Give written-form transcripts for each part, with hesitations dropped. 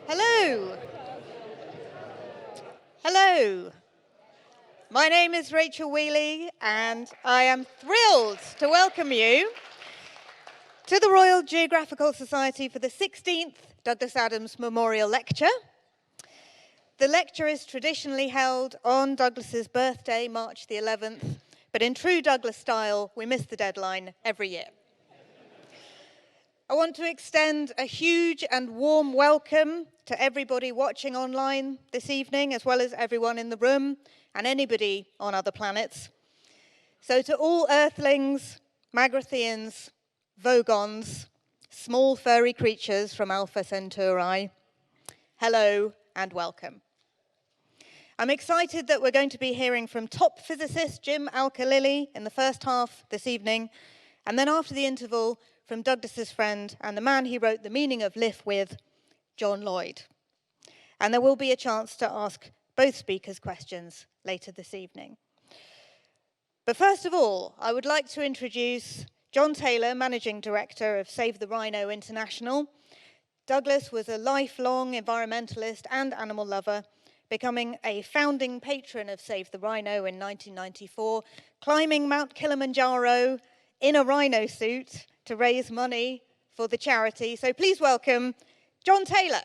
Hello. Hello. My name is Rachel Wheeley, and I am thrilled to welcome you to the Royal Geographical Society for the 16th Douglas Adams Memorial Lecture. The lecture is traditionally held on Douglas's birthday, March the 11th, but in true Douglas style, we miss the deadline every year. I want to extend a huge and warm welcome to everybody watching online this evening, as well as everyone in the room and anybody on other planets. So to all Earthlings, Magrathians, Vogons, small furry creatures from Alpha Centauri, hello and welcome. I'm excited that we're going to be hearing from top physicist Jim Al-Khalili in the first half this evening, and then after the interval, from Douglas's friend and the man he wrote The Meaning of Liff with, John Lloyd. And there will be a chance to ask both speakers questions later this evening. But first of all, I would like to introduce Jon Taylor, Managing Director of Save the Rhino International. Douglas was a lifelong environmentalist and animal lover, becoming a founding patron of Save the Rhino in 1994, climbing Mount Kilimanjaro in a rhino suit to raise money for the charity. So please welcome Jon Taylor.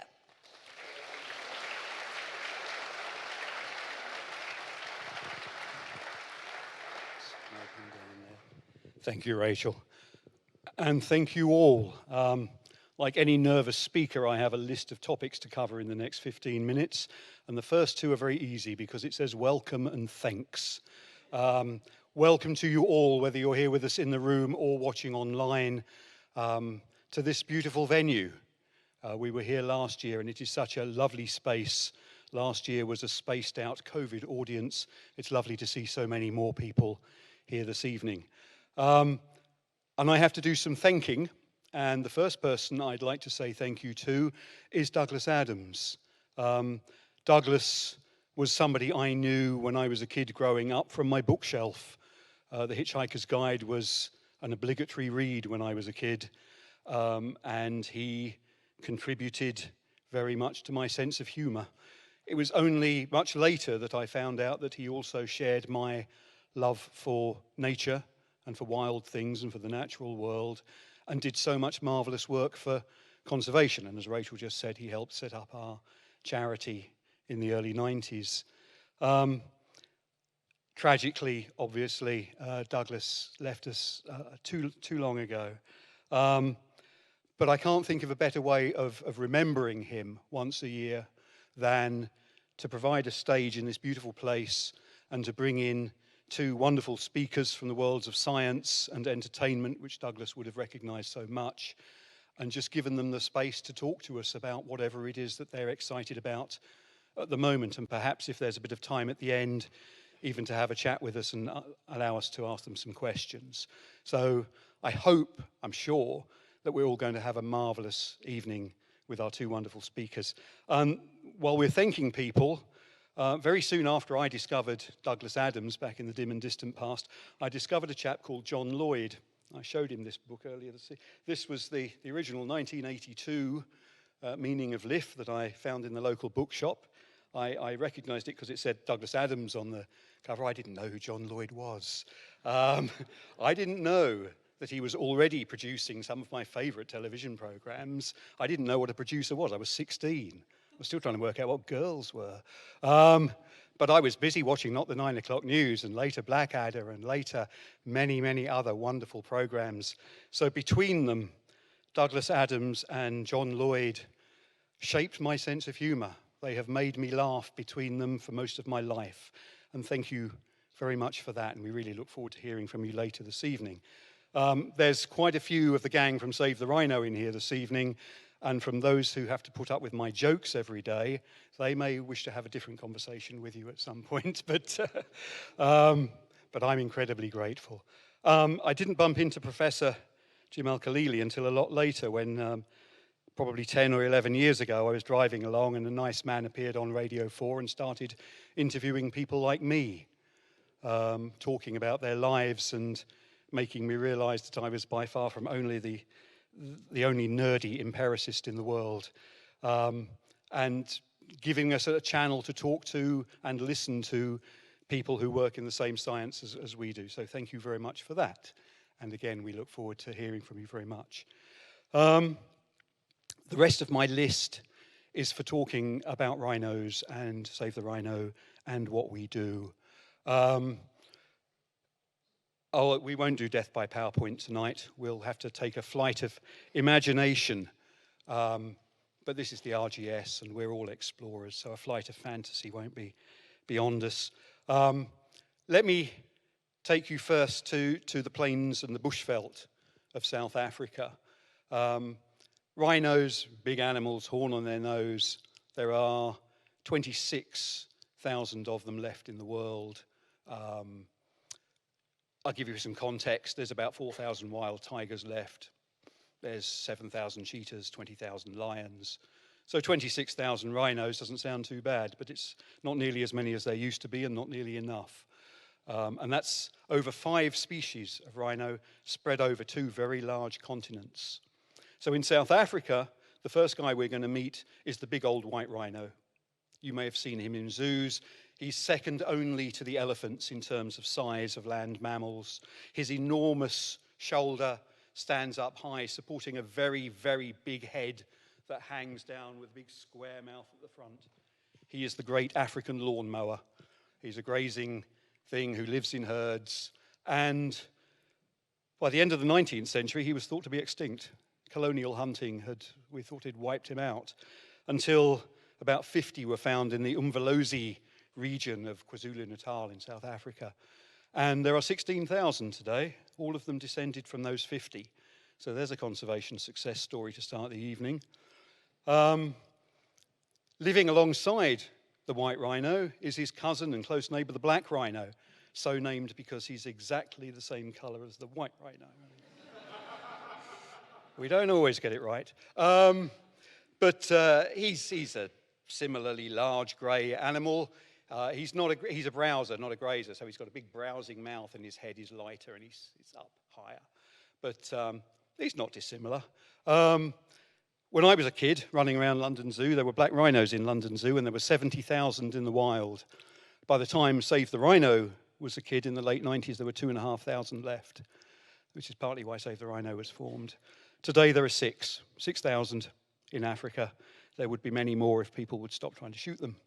Thank you, Rachel. And thank you all. Like any nervous speaker, I have a list of topics to cover in the next 15 minutes. And the first two are very easy because it says welcome and thanks. Welcome to you all, whether you're here with us in the room or watching online, to this beautiful venue. We were here last year and it is such a lovely space. Last year was a spaced out COVID audience. It's lovely to see so many more people here this evening. And I have to do some thanking. And the first person I'd like to say thank you to is Douglas Adams. Douglas was somebody I knew when I was a kid growing up from my bookshelf. The Hitchhiker's Guide was an obligatory read when I was a kid, and he contributed very much to my sense of humor. It was only much later that I found out that he also shared my love for nature and for wild things and for the natural world, and did so much marvelous work for conservation. And as Rachel just said, he helped set up our charity in the early 90s. Tragically, obviously, Douglas left us too long ago. But I can't think of a better way of remembering him once a year than to provide a stage in this beautiful place and to bring in two wonderful speakers from the worlds of science and entertainment, which Douglas would have recognized so much, and just given them the space to talk to us about whatever it is that they're excited about at the moment. And perhaps if there's a bit of time at the end, even to have a chat with us and allow us to ask them some questions. So I hope, I'm sure, that we're all going to have a marvelous evening with our two wonderful speakers. While we're thanking people, very soon after I discovered Douglas Adams back in the dim and distant past, I discovered a chap called John Lloyd. I showed him this book earlier this year. This was the original 1982 Meaning of Liff that I found in the local bookshop. I recognized it because it said Douglas Adams on the cover. I didn't know who John Lloyd was. I didn't know that he was already producing some of my favorite television programs. I didn't know what a producer was. I was 16. I was still trying to work out what girls were. But I was busy watching not the 9 o'clock news and later Blackadder and later many, many other wonderful programs. So between them, Douglas Adams and John Lloyd shaped my sense of humor. They have made me laugh between them for most of my life. And thank you very much for that. And we really look forward to hearing from you later this evening. There's quite a few of the gang from Save the Rhino in here this evening. And from those who have to put up with my jokes every day, they may wish to have a different conversation with you at some point. But I'm incredibly grateful. I didn't bump into Professor Jim Al-Khalili until a lot later when probably 10 or 11 years ago, I was driving along and a nice man appeared on Radio 4 and started interviewing people like me, talking about their lives and making me realize that I was by far from only the only nerdy empiricist in the world. and giving us a channel to talk to and listen to people who work in the same science as we do. So thank you very much for that. And again, we look forward to hearing from you very much. The rest of my list is for talking about rhinos and Save the Rhino and what we do. We won't do Death by PowerPoint tonight. We'll have to take a flight of imagination. But this is the RGS, and we're all explorers, so a flight of fantasy won't be beyond us. Let me take you first to the plains and the bushveld of South Africa. Rhinos, big animals, horn on their nose. There are 26,000 of them left in the world. I'll give you some context. There's about 4,000 wild tigers left. There's 7,000 cheetahs, 20,000 lions. So 26,000 rhinos doesn't sound too bad, but it's not nearly as many as there used to be and not nearly enough. And that's over 5 species of rhino spread over 2 very large continents. So in South Africa, the first guy we're going to meet is the big old white rhino. You may have seen him in zoos. He's second only to the elephants in terms of size of land mammals. His enormous shoulder stands up high, supporting a very, very big head that hangs down with a big square mouth at the front. He is the great African lawnmower. He's a grazing thing who lives in herds. And by the end of the 19th century, he was thought to be extinct. Colonial hunting we thought had wiped him out, until about 50 were found in the Umvelozi region of KwaZulu-Natal in South Africa. And there are 16,000 today, all of them descended from those 50. So there's a conservation success story to start the evening. Living alongside the white rhino is his cousin and close neighbor, the black rhino, so named because he's exactly the same color as the white rhino. We don't always get it right. But he's a similarly large grey animal. He's a browser, not a grazer, so he's got a big browsing mouth and his head is lighter and he's up higher. But he's not dissimilar. When I was a kid running around London Zoo, there were black rhinos in London Zoo and there were 70,000 in the wild. By the time Save the Rhino was a kid in the late 90s, there were 2,500 left, which is partly why Save the Rhino was formed. Today there are 6,000 in Africa. There would be many more if people would stop trying to shoot them.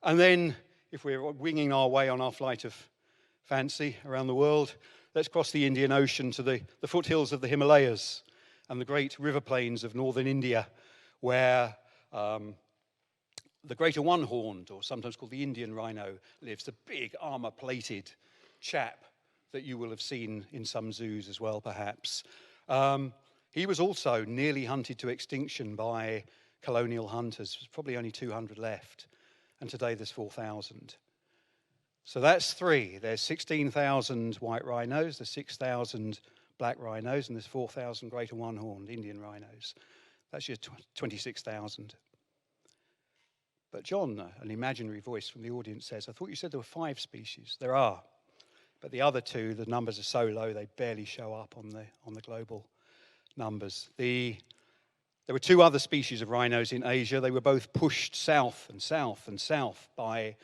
And then, if we're winging our way on our flight of fancy around the world, let's cross the Indian Ocean to the foothills of the Himalayas and the great river plains of northern India, where the greater one-horned, or sometimes called the Indian rhino, lives, the big armor-plated chap that you will have seen in some zoos as well, perhaps. He was also nearly hunted to extinction by colonial hunters. There's probably only 200 left, and today there's 4,000. So that's 3. There's 16,000 white rhinos, there's 6,000 black rhinos, and there's 4,000 greater one-horned Indian rhinos. That's your 26,000. But John, an imaginary voice from the audience, says, I thought you said there were 5 species. There are. But the other 2, the numbers are so low, they barely show up on the global numbers. There were 2 other species of rhinos in Asia. They were both pushed south and south and south by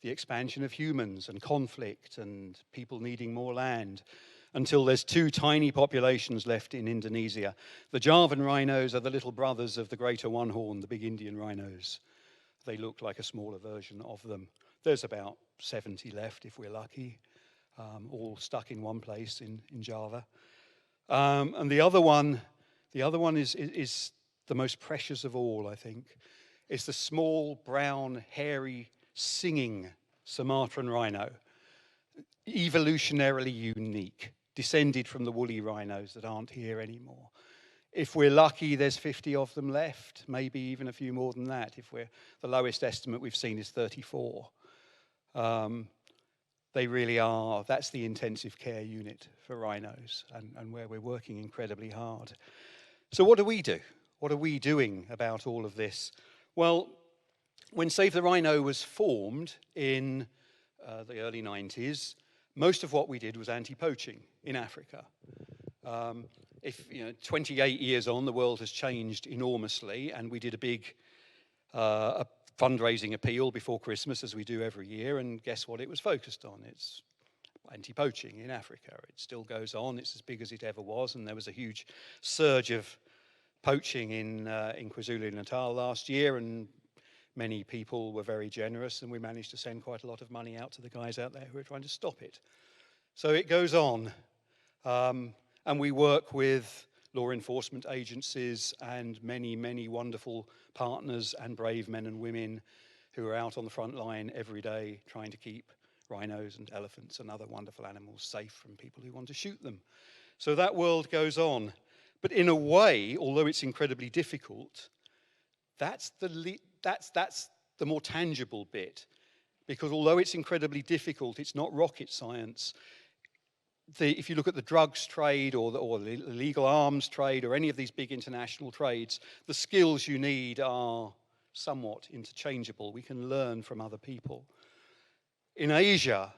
the expansion of humans and conflict and people needing more land, until there's 2 tiny populations left in Indonesia. The Javan rhinos are the little brothers of the greater one-horn, the big Indian rhinos. They look like a smaller version of them. There's about 70 left if we're lucky. All stuck in one place in Java. And the other one is the most precious of all, I think. It's the small, brown, hairy, singing Sumatran rhino. Evolutionarily unique, descended from the woolly rhinos that aren't here anymore. If we're lucky, there's 50 of them left, maybe even a few more than that. The lowest estimate we've seen is 34. They really are, that's the intensive care unit for rhinos and where we're working incredibly hard. So what do we do? What are we doing about all of this? Well, when Save the Rhino was formed in the early 90s, most of what we did was anti-poaching in Africa. if 28 years on, the world has changed enormously, and we did a big a fundraising appeal before Christmas, as we do every year, and guess what it was focused on? It's anti-poaching in Africa. It still goes on. It's as big as it ever was, and there was a huge surge of poaching in KwaZulu-Natal last year, and many people were very generous, and we managed to send quite a lot of money out to the guys out there who are trying to stop it. So it goes on, and we work with law enforcement agencies and many, many wonderful partners and brave men and women who are out on the front line every day trying to keep rhinos and elephants and other wonderful animals safe from people who want to shoot them. So that world goes on. But in a way, although it's incredibly difficult, that's the more tangible bit. Because although it's incredibly difficult, it's not rocket science. If you look at the drugs trade or the illegal arms trade or any of these big international trades, the skills you need are somewhat interchangeable. We can learn from other people. In Asia,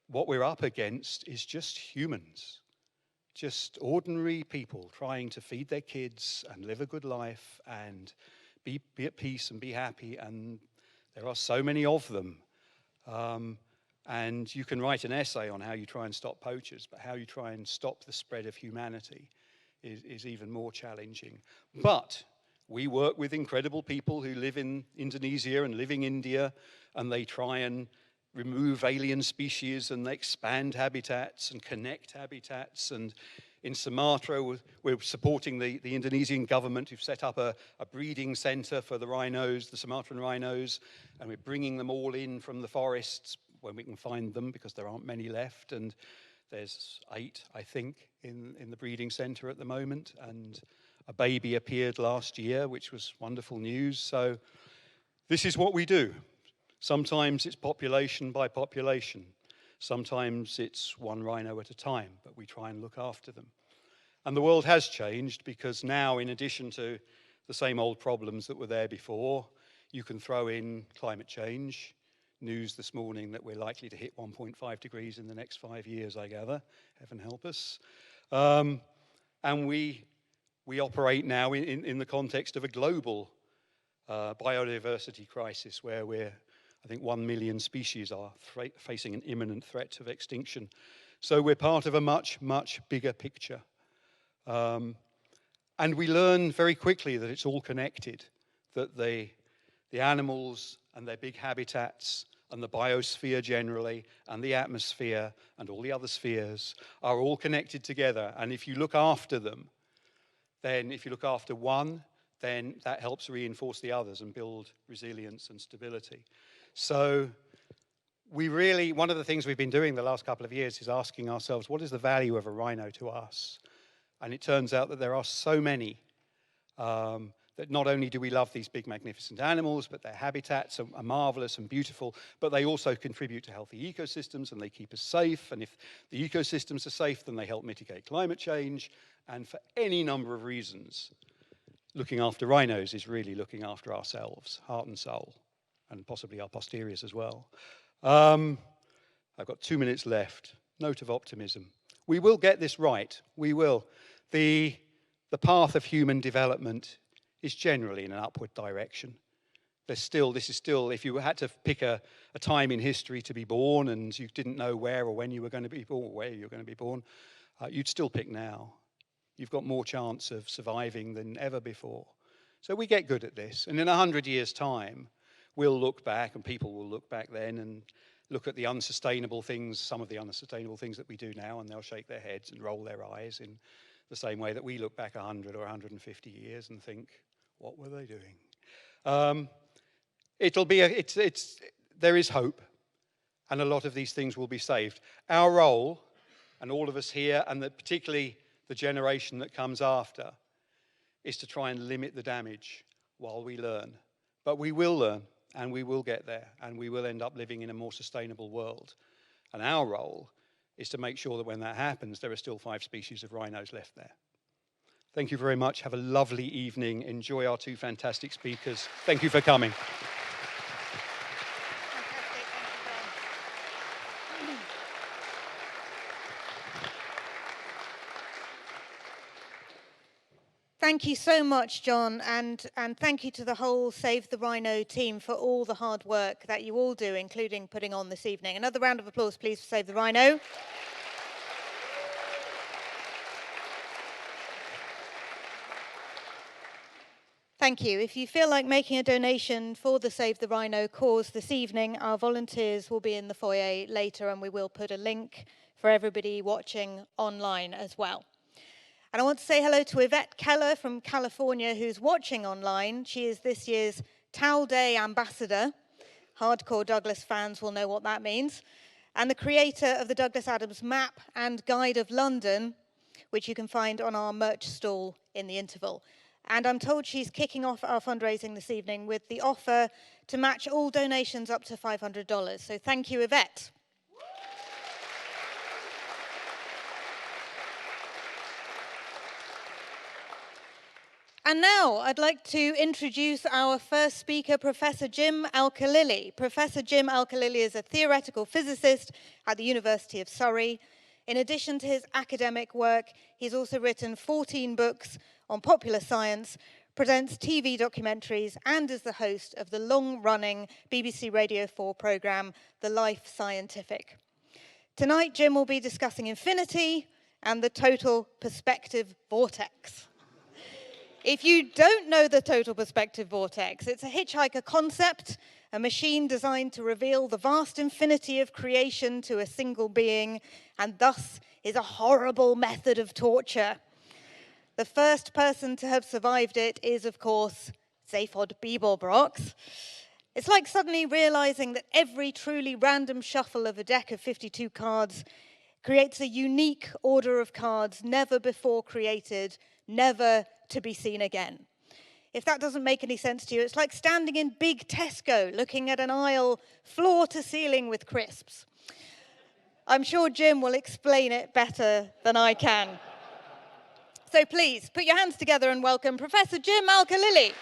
what we're up against is just humans, just ordinary people trying to feed their kids and live a good life and be at peace and be happy, and there are so many of them. And you can write an essay on how you try and stop poachers, but how you try and stop the spread of humanity is even more challenging. But we work with incredible people who live in Indonesia and live in India, and they try and remove alien species, and they expand habitats and connect habitats. And in Sumatra, we're supporting the Indonesian government who've set up a breeding center for the rhinos, the Sumatran rhinos, and we're bringing them all in from the forests when we can find them, because there aren't many left, and there's 8, I think, in the breeding center at the moment, and a baby appeared last year, which was wonderful news. So this is what we do. Sometimes it's population by population. Sometimes it's one rhino at a time, but we try and look after them. And the world has changed, because now, in addition to the same old problems that were there before, you can throw in climate change. News this morning that we're likely to hit 1.5 degrees in the next 5 years, I gather. Heaven help us. And we operate now in the context of a global biodiversity crisis, where I think 1 million species are facing an imminent threat of extinction. So we're part of a much, much bigger picture. And we learn very quickly that it's all connected, that the animals and their big habitats and the biosphere generally and the atmosphere and all the other spheres are all connected together. And if you look after them, then if you look after one, then that helps reinforce the others and build resilience and stability. So one of the things we've been doing the last couple of years is asking ourselves, what is the value of a rhino to us? And it turns out that there are so many that not only do we love these big magnificent animals, but their habitats are marvelous and beautiful, but they also contribute to healthy ecosystems, and they keep us safe. And if the ecosystems are safe, then they help mitigate climate change. And for any number of reasons, looking after rhinos is really looking after ourselves, heart and soul, and possibly our posteriors as well. I've got 2 minutes left. Note of optimism. We will get this right. We will. The path of human development is generally in an upward direction. This is still, if you had to pick a time in history to be born and you didn't know where or when you were going to be born, or where you're going to be born, you'd still pick now. You've got more chance of surviving than ever before. So we get good at this. And in 100 years' time, we'll look back, and people will look back then and look at the unsustainable things, some of the unsustainable things that we do now, and they'll shake their heads and roll their eyes in the same way that we look back 100 or 150 years and think, what were they doing? There is hope, and a lot of these things will be saved. Our role, and all of us here, and particularly the generation that comes after, is to try and limit the damage while we learn. But we will learn, and we will get there, and we will end up living in a more sustainable world. And our role is to make sure that when that happens, there are still 5 species of rhinos left there. Thank you very much. Have a lovely evening. Enjoy our 2 fantastic speakers. Thank you for coming. Thank you so much, John, and thank you to the whole Save the Rhino team for all the hard work that you all do, including putting on this evening. Another round of applause, please, for Save the Rhino. Thank you. If you feel like making a donation for the Save the Rhino cause this evening, our volunteers will be in the foyer later, and we will put a link for everybody watching online as well. And I want to say hello to Yvette Keller from California, who's watching online. She is this year's Towel Day ambassador. Hardcore Douglas fans will know what that means. And the creator of the Douglas Adams Map and Guide of London, which you can find on our merch stall in the interval. And I'm told she's kicking off our fundraising this evening with the offer to match all donations up to $500. So thank you, Yvette. And now I'd like to introduce our first speaker, Professor Jim Al-Khalili. Professor Jim Al-Khalili is a theoretical physicist at the University of Surrey. In addition to his academic work, he's also written 14 books on popular science, presents TV documentaries, and is the host of the long-running BBC Radio 4 programme, The Life Scientific. Tonight, Jim will be discussing infinity and the total perspective vortex. If you don't know the total perspective vortex, it's a Hitchhiker concept, a machine designed to reveal the vast infinity of creation to a single being, and thus is a horrible method of torture. The first person to have survived it is, of course, Zaphod Beeblebrox. It's like suddenly realizing that every truly random shuffle of a deck of 52 cards creates a unique order of cards never before created, never to be seen again. If that doesn't make any sense to you, it's like standing in big Tesco looking at an aisle floor to ceiling with crisps. I'm sure Jim will explain it better than I can. So please, put your hands together and welcome Professor Jim Al-Khalili.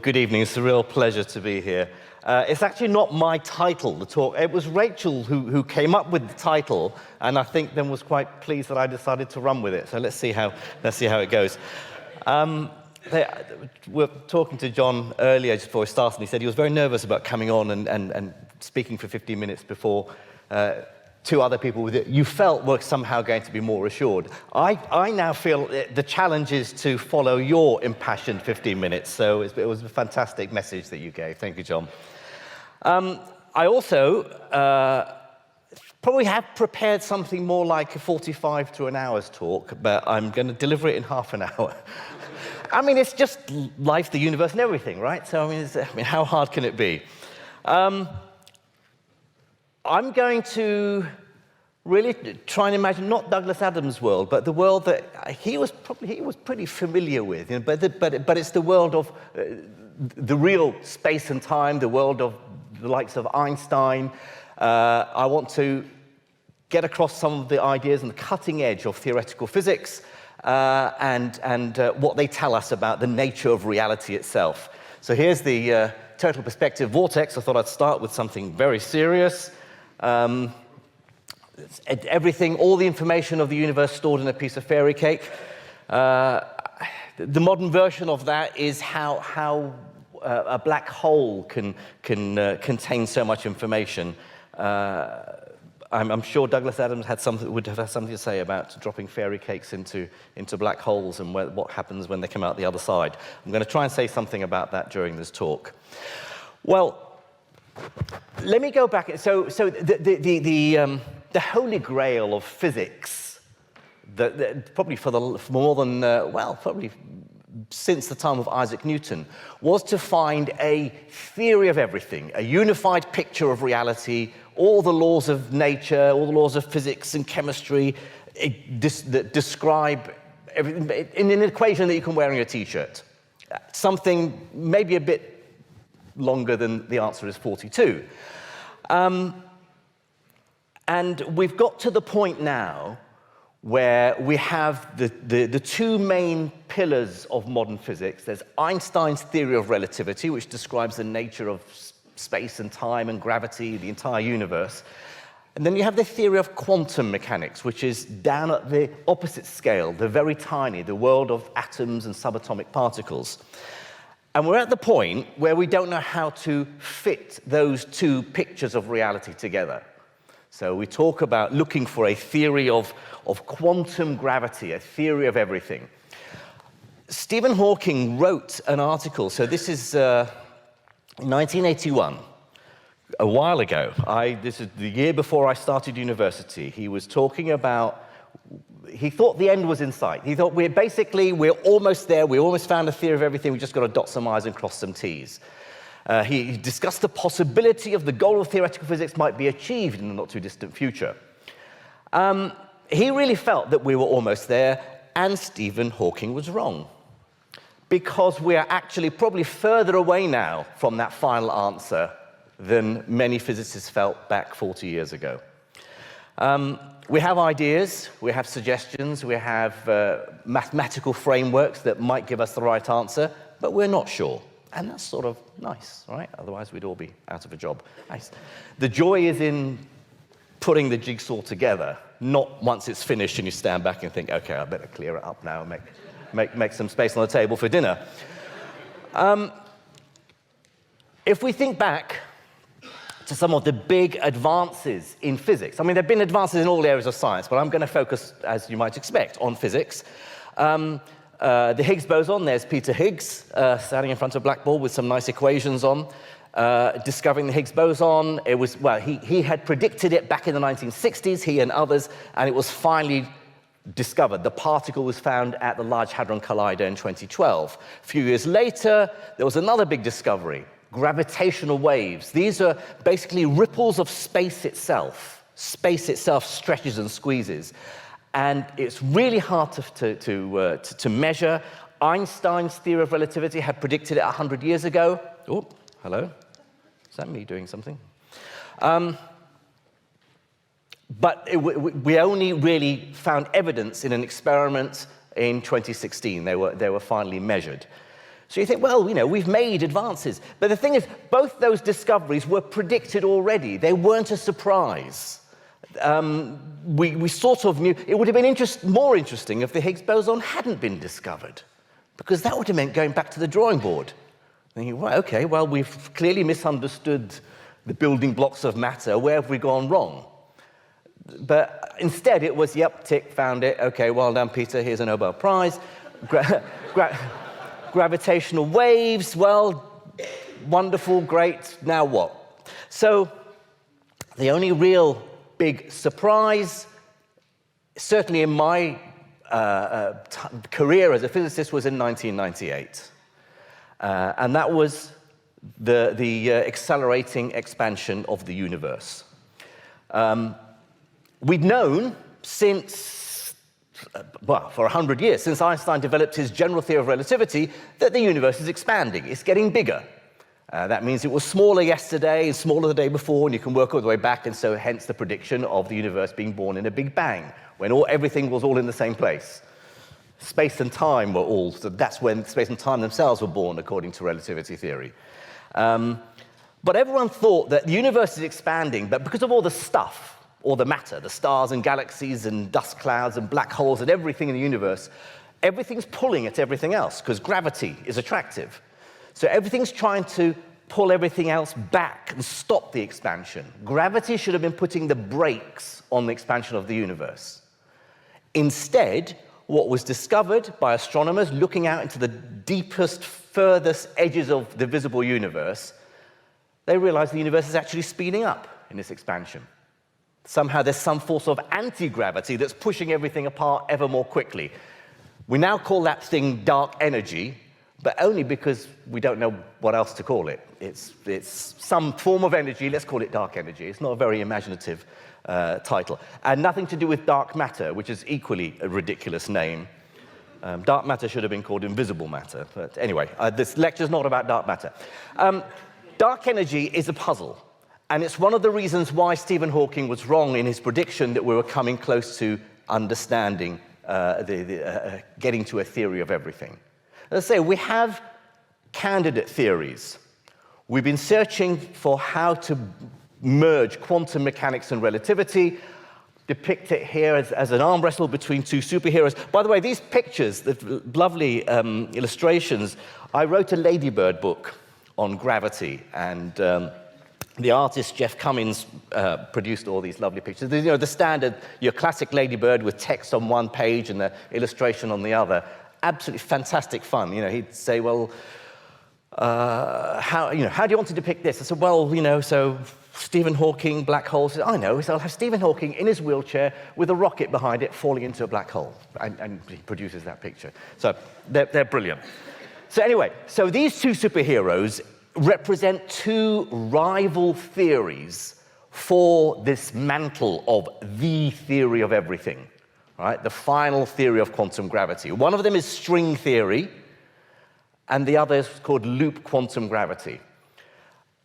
Good evening. It's a real pleasure to be here. It's actually not my title, the talk. It was Rachel who came up with the title, and I think then was quite pleased that I decided to run with it. So let's see how it goes. We were talking to John earlier just before we started, and he said he was very nervous about coming on and speaking for 15 minutes before two other people with it you felt were somehow going to be more assured. I now feel the challenge is to follow your impassioned 15 minutes, so it was a fantastic message that you gave. Thank you, John. I also probably have prepared something more like a 45 to an hour's talk, but I'm going to deliver it in half an hour. I mean, it's just life, the universe, and everything, right? So, I mean, how hard can it be? I'm going to really try and imagine not Douglas Adams' world, but the world that he was pretty familiar with. You know, but it's the world of the real space and time, the world of the likes of Einstein. I want to get across some of the ideas on the cutting edge of theoretical physics. And what they tell us about the nature of reality itself. So here's the total perspective vortex. I thought I'd start with something very serious. Everything, all the information of the universe stored in a piece of fairy cake. The modern version of that is how a black hole can contain so much information. I'm sure Douglas Adams would have had something to say about dropping fairy cakes into black holes and what happens when they come out the other side. I'm going to try and say something about that during this talk. Well, let me go back. So the holy grail of physics, probably for more than probably since the time of Isaac Newton, was to find a theory of everything, a unified picture of reality, all the laws of nature, all the laws of physics and chemistry that describe everything in an equation that you can wear on your T-shirt. Something maybe a bit longer than the answer is 42. And we've got to the point now where we have the two main pillars of modern physics. There's Einstein's theory of relativity, which describes the nature of space and time and gravity, the entire universe. And then you have the theory of quantum mechanics, which is down at the opposite scale, the very tiny, the world of atoms and subatomic particles. And we're at the point where we don't know how to fit those two pictures of reality together. So we talk about looking for a theory of quantum gravity, a theory of everything. Stephen Hawking wrote an article, so this is 1981, a while ago. This is the year before I started university. He was talking about, he thought the end was in sight. He thought we're almost there, we almost found a theory of everything, we just got to dot some I's and cross some T's. He discussed the possibility of the goal of theoretical physics might be achieved in the not-too-distant future. He really felt that we were almost there, and Stephen Hawking was wrong. Because we are actually probably further away now from that final answer than many physicists felt back 40 years ago. We have ideas, we have suggestions, we have mathematical frameworks that might give us the right answer, but we're not sure. And that's sort of nice, right? Otherwise, we'd all be out of a job. Nice. The joy is in putting the jigsaw together, not once it's finished and you stand back and think, okay, I better clear it up now and make some space on the table for dinner. If we think back to some of the big advances in physics, I mean, there have been advances in all areas of science, but I'm going to focus, as you might expect, on physics. The Higgs boson, there's Peter Higgs standing in front of a blackboard with some nice equations on, discovering the Higgs boson. It was, well, he had predicted it back in the 1960s, he and others, and it was finally discovered. The particle was found at the Large Hadron Collider in 2012. A few years later, there was another big discovery, gravitational waves. These are basically ripples of space itself. Space itself stretches and squeezes. And it's really hard to measure. Einstein's theory of relativity had predicted it 100 years ago. Oh, hello. Is that me doing something? But we only really found evidence in an experiment in 2016. They were finally measured. So you think, well, you know, we've made advances. But the thing is, both those discoveries were predicted already. They weren't a surprise. We sort of knew. It would have been more interesting if the Higgs boson hadn't been discovered, because that would have meant going back to the drawing board. Thinking, right, okay, well, we've clearly misunderstood the building blocks of matter. Where have we gone wrong? But instead, it was, yep, tick, found it. Okay, well done, Peter. Here's a Nobel Prize. Gravitational waves, well, wonderful, great. Now what? So the only real big surprise, certainly in my career as a physicist, was in 1998. And that was the accelerating expansion of the universe. We'd known since, well, for 100 years, since Einstein developed his general theory of relativity, that the universe is expanding. It's getting bigger. That means it was smaller yesterday and smaller the day before, and you can work all the way back, and so hence the prediction of the universe being born in a Big Bang, when everything was all in the same place. Space and time were all, so that's when space and time themselves were born, according to relativity theory. But everyone thought that the universe is expanding, but because of all the stuff, all the matter, the stars and galaxies and dust clouds and black holes and everything in the universe, everything's pulling at everything else, because gravity is attractive. So everything's trying to pull everything else back and stop the expansion. Gravity should have been putting the brakes on the expansion of the universe. Instead, what was discovered by astronomers looking out into the deepest, furthest edges of the visible universe, they realized the universe is actually speeding up in this expansion. Somehow there's some force of anti-gravity that's pushing everything apart ever more quickly. We now call that thing dark energy, but only because we don't know what else to call it. It's some form of energy, let's call it dark energy. It's not a very imaginative title. And nothing to do with dark matter, which is equally a ridiculous name. Dark matter should have been called invisible matter. But anyway, this lecture's not about dark matter. Dark energy is a puzzle. And it's one of the reasons why Stephen Hawking was wrong in his prediction that we were coming close to understanding, getting to a theory of everything. Let's say we have candidate theories. We've been searching for how to merge quantum mechanics and relativity, depict it here as an arm wrestle between two superheroes. By the way, these pictures, the lovely illustrations, I wrote a Ladybird book on gravity, and the artist Jeff Cummins produced all these lovely pictures. You know, the standard, your classic Ladybird with text on one page and the illustration on the other. Absolutely fantastic fun. You know, he'd say, well, how do you want to depict this? I said, well, you know, so Stephen Hawking, black hole. Said, I know. So I'll have Stephen Hawking in his wheelchair with a rocket behind it falling into a black hole. And he produces that picture. So they're brilliant. So anyway, so these two superheroes represent two rival theories for this mantle of the theory of everything, right? The final theory of quantum gravity. One of them is string theory, and the other is called loop quantum gravity.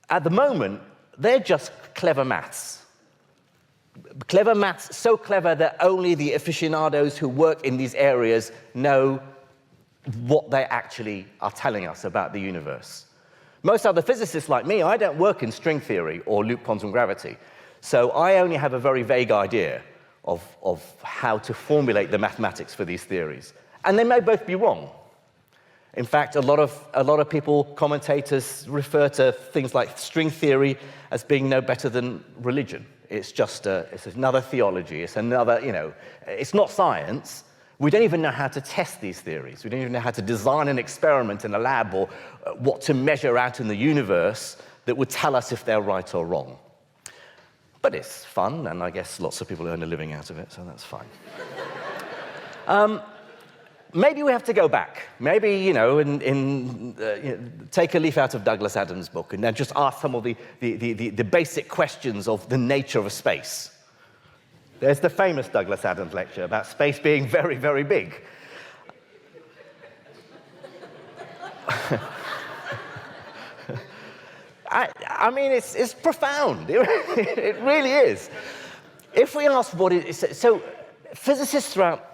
At the moment, they're just clever maths. Clever maths, so clever that only the aficionados who work in these areas know what they actually are telling us about the universe. Most other physicists like me, I don't work in string theory or loop quantum gravity, so I only have a very vague idea of how to formulate the mathematics for these theories. And they may both be wrong. In fact, a lot of people, commentators, refer to things like string theory as being no better than religion. It's just it's another theology. It's another, you know, it's not science. We don't even know how to test these theories. We don't even know how to design an experiment in a lab or what to measure out in the universe that would tell us if they're right or wrong. But it's fun, and I guess lots of people earn a living out of it, so that's fine. Maybe we have to go back. Maybe, you know, take a leaf out of Douglas Adams' book and then just ask some of the basic questions of the nature of space. There's the famous Douglas Adams lecture about space being very, very big. I mean, it's profound. It really is. If we ask what it is, so physicists throughout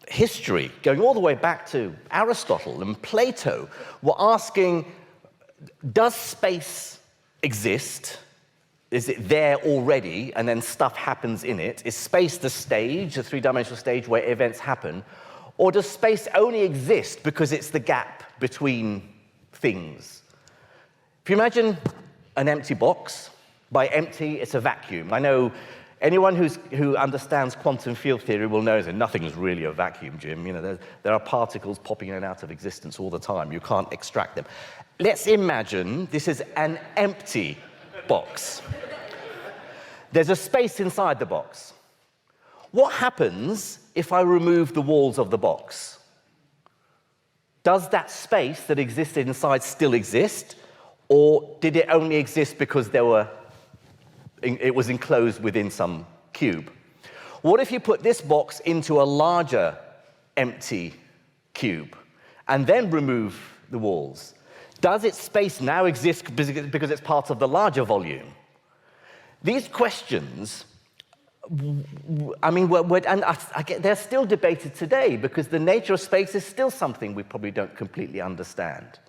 history, going all the way back to Aristotle and Plato, were asking, does space exist? Is it there already, and then stuff happens in it? Is space the stage, the three-dimensional stage where events happen? Or does space only exist because it's the gap between things? If you imagine an empty box, by empty, it's a vacuum. I know anyone who understands quantum field theory will know that nothing is really a vacuum, Jim. You know, there are particles popping in and out of existence all the time. You can't extract them. Let's imagine this is an empty box. There's a space inside the box. What happens if I remove the walls of the box? Does that space that existed inside still exist, or did it only exist because it was enclosed within some cube? What if you put this box into a larger empty cube and then remove the walls? Does its space now exist because it's part of the larger volume? These questions, I mean, they're still debated today because the nature of space is still something we probably don't completely understand.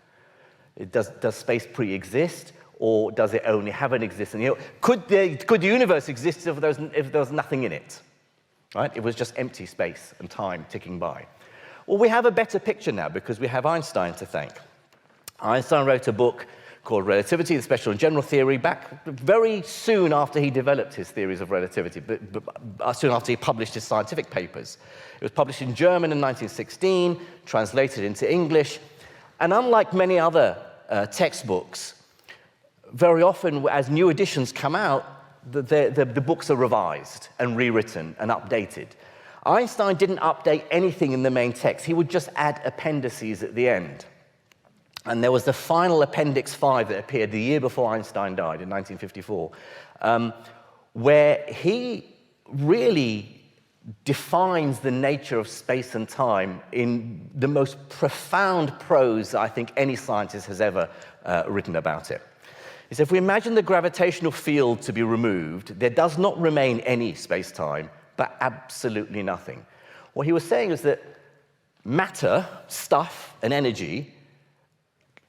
Does space pre-exist, or does it only have an existence? You know, could the universe exist if there was nothing in it? Right? It was just empty space and time ticking by. Well, we have a better picture now because we have Einstein to thank. Einstein wrote a book called Relativity, the Special and General Theory, back very soon after he developed his theories of relativity, but soon after he published his scientific papers. It was published in German in 1916, translated into English, and unlike many other textbooks, very often as new editions come out, the books are revised and rewritten and updated. Einstein didn't update anything in the main text. He would just add appendices at the end. And there was the final Appendix 5 that appeared the year before Einstein died in 1954, where he really defines the nature of space and time in the most profound prose I think any scientist has ever written about it. He said, if we imagine the gravitational field to be removed, there does not remain any space-time, but absolutely nothing. What he was saying is that matter, stuff, and energy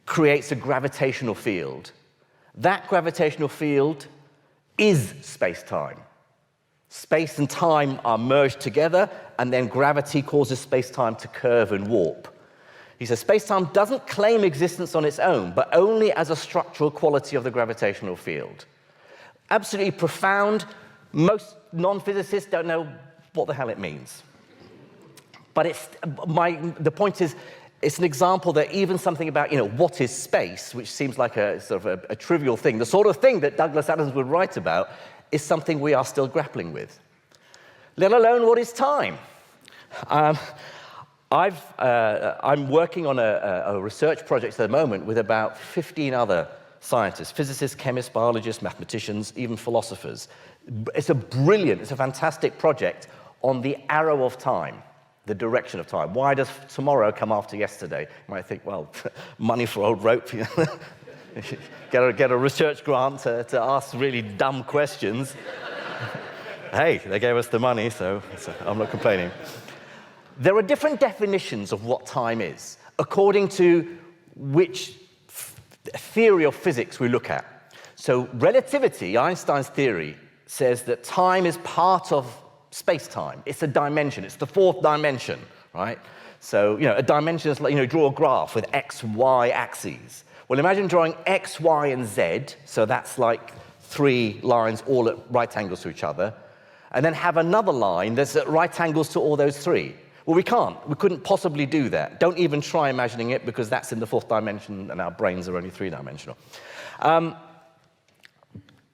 creates a gravitational field. That gravitational field is space-time. Space and time are merged together, and then gravity causes space-time to curve and warp. He says space-time doesn't claim existence on its own, but only as a structural quality of the gravitational field. Absolutely profound. Most non-physicists don't know what the hell it means. But the point is, it's an example that even something about, what is space, which seems like a sort of a trivial thing, the sort of thing that Douglas Adams would write about, is something we are still grappling with. Let alone what is time. I'm working on a research project at the moment with about 15 other scientists, physicists, chemists, biologists, mathematicians, even philosophers. It's a fantastic project on the arrow of time, the direction of time. Why does tomorrow come after yesterday? You might think, well, money for old rope. Get a research grant to ask really dumb questions. Hey, they gave us the money, so I'm not complaining. There are different definitions of what time is, according to which theory of physics we look at. So relativity, Einstein's theory, says that time is part of space-time. It's a dimension. It's the fourth dimension, right? So, a dimension is like, draw a graph with x and y axes. Well, imagine drawing x, y, and z, so that's like 3 lines all at right angles to each other, and then have another line that's at right angles to all those 3. Well, we can't. We couldn't possibly do that. Don't even try imagining it, because that's in the fourth dimension, and our brains are only 3-dimensional.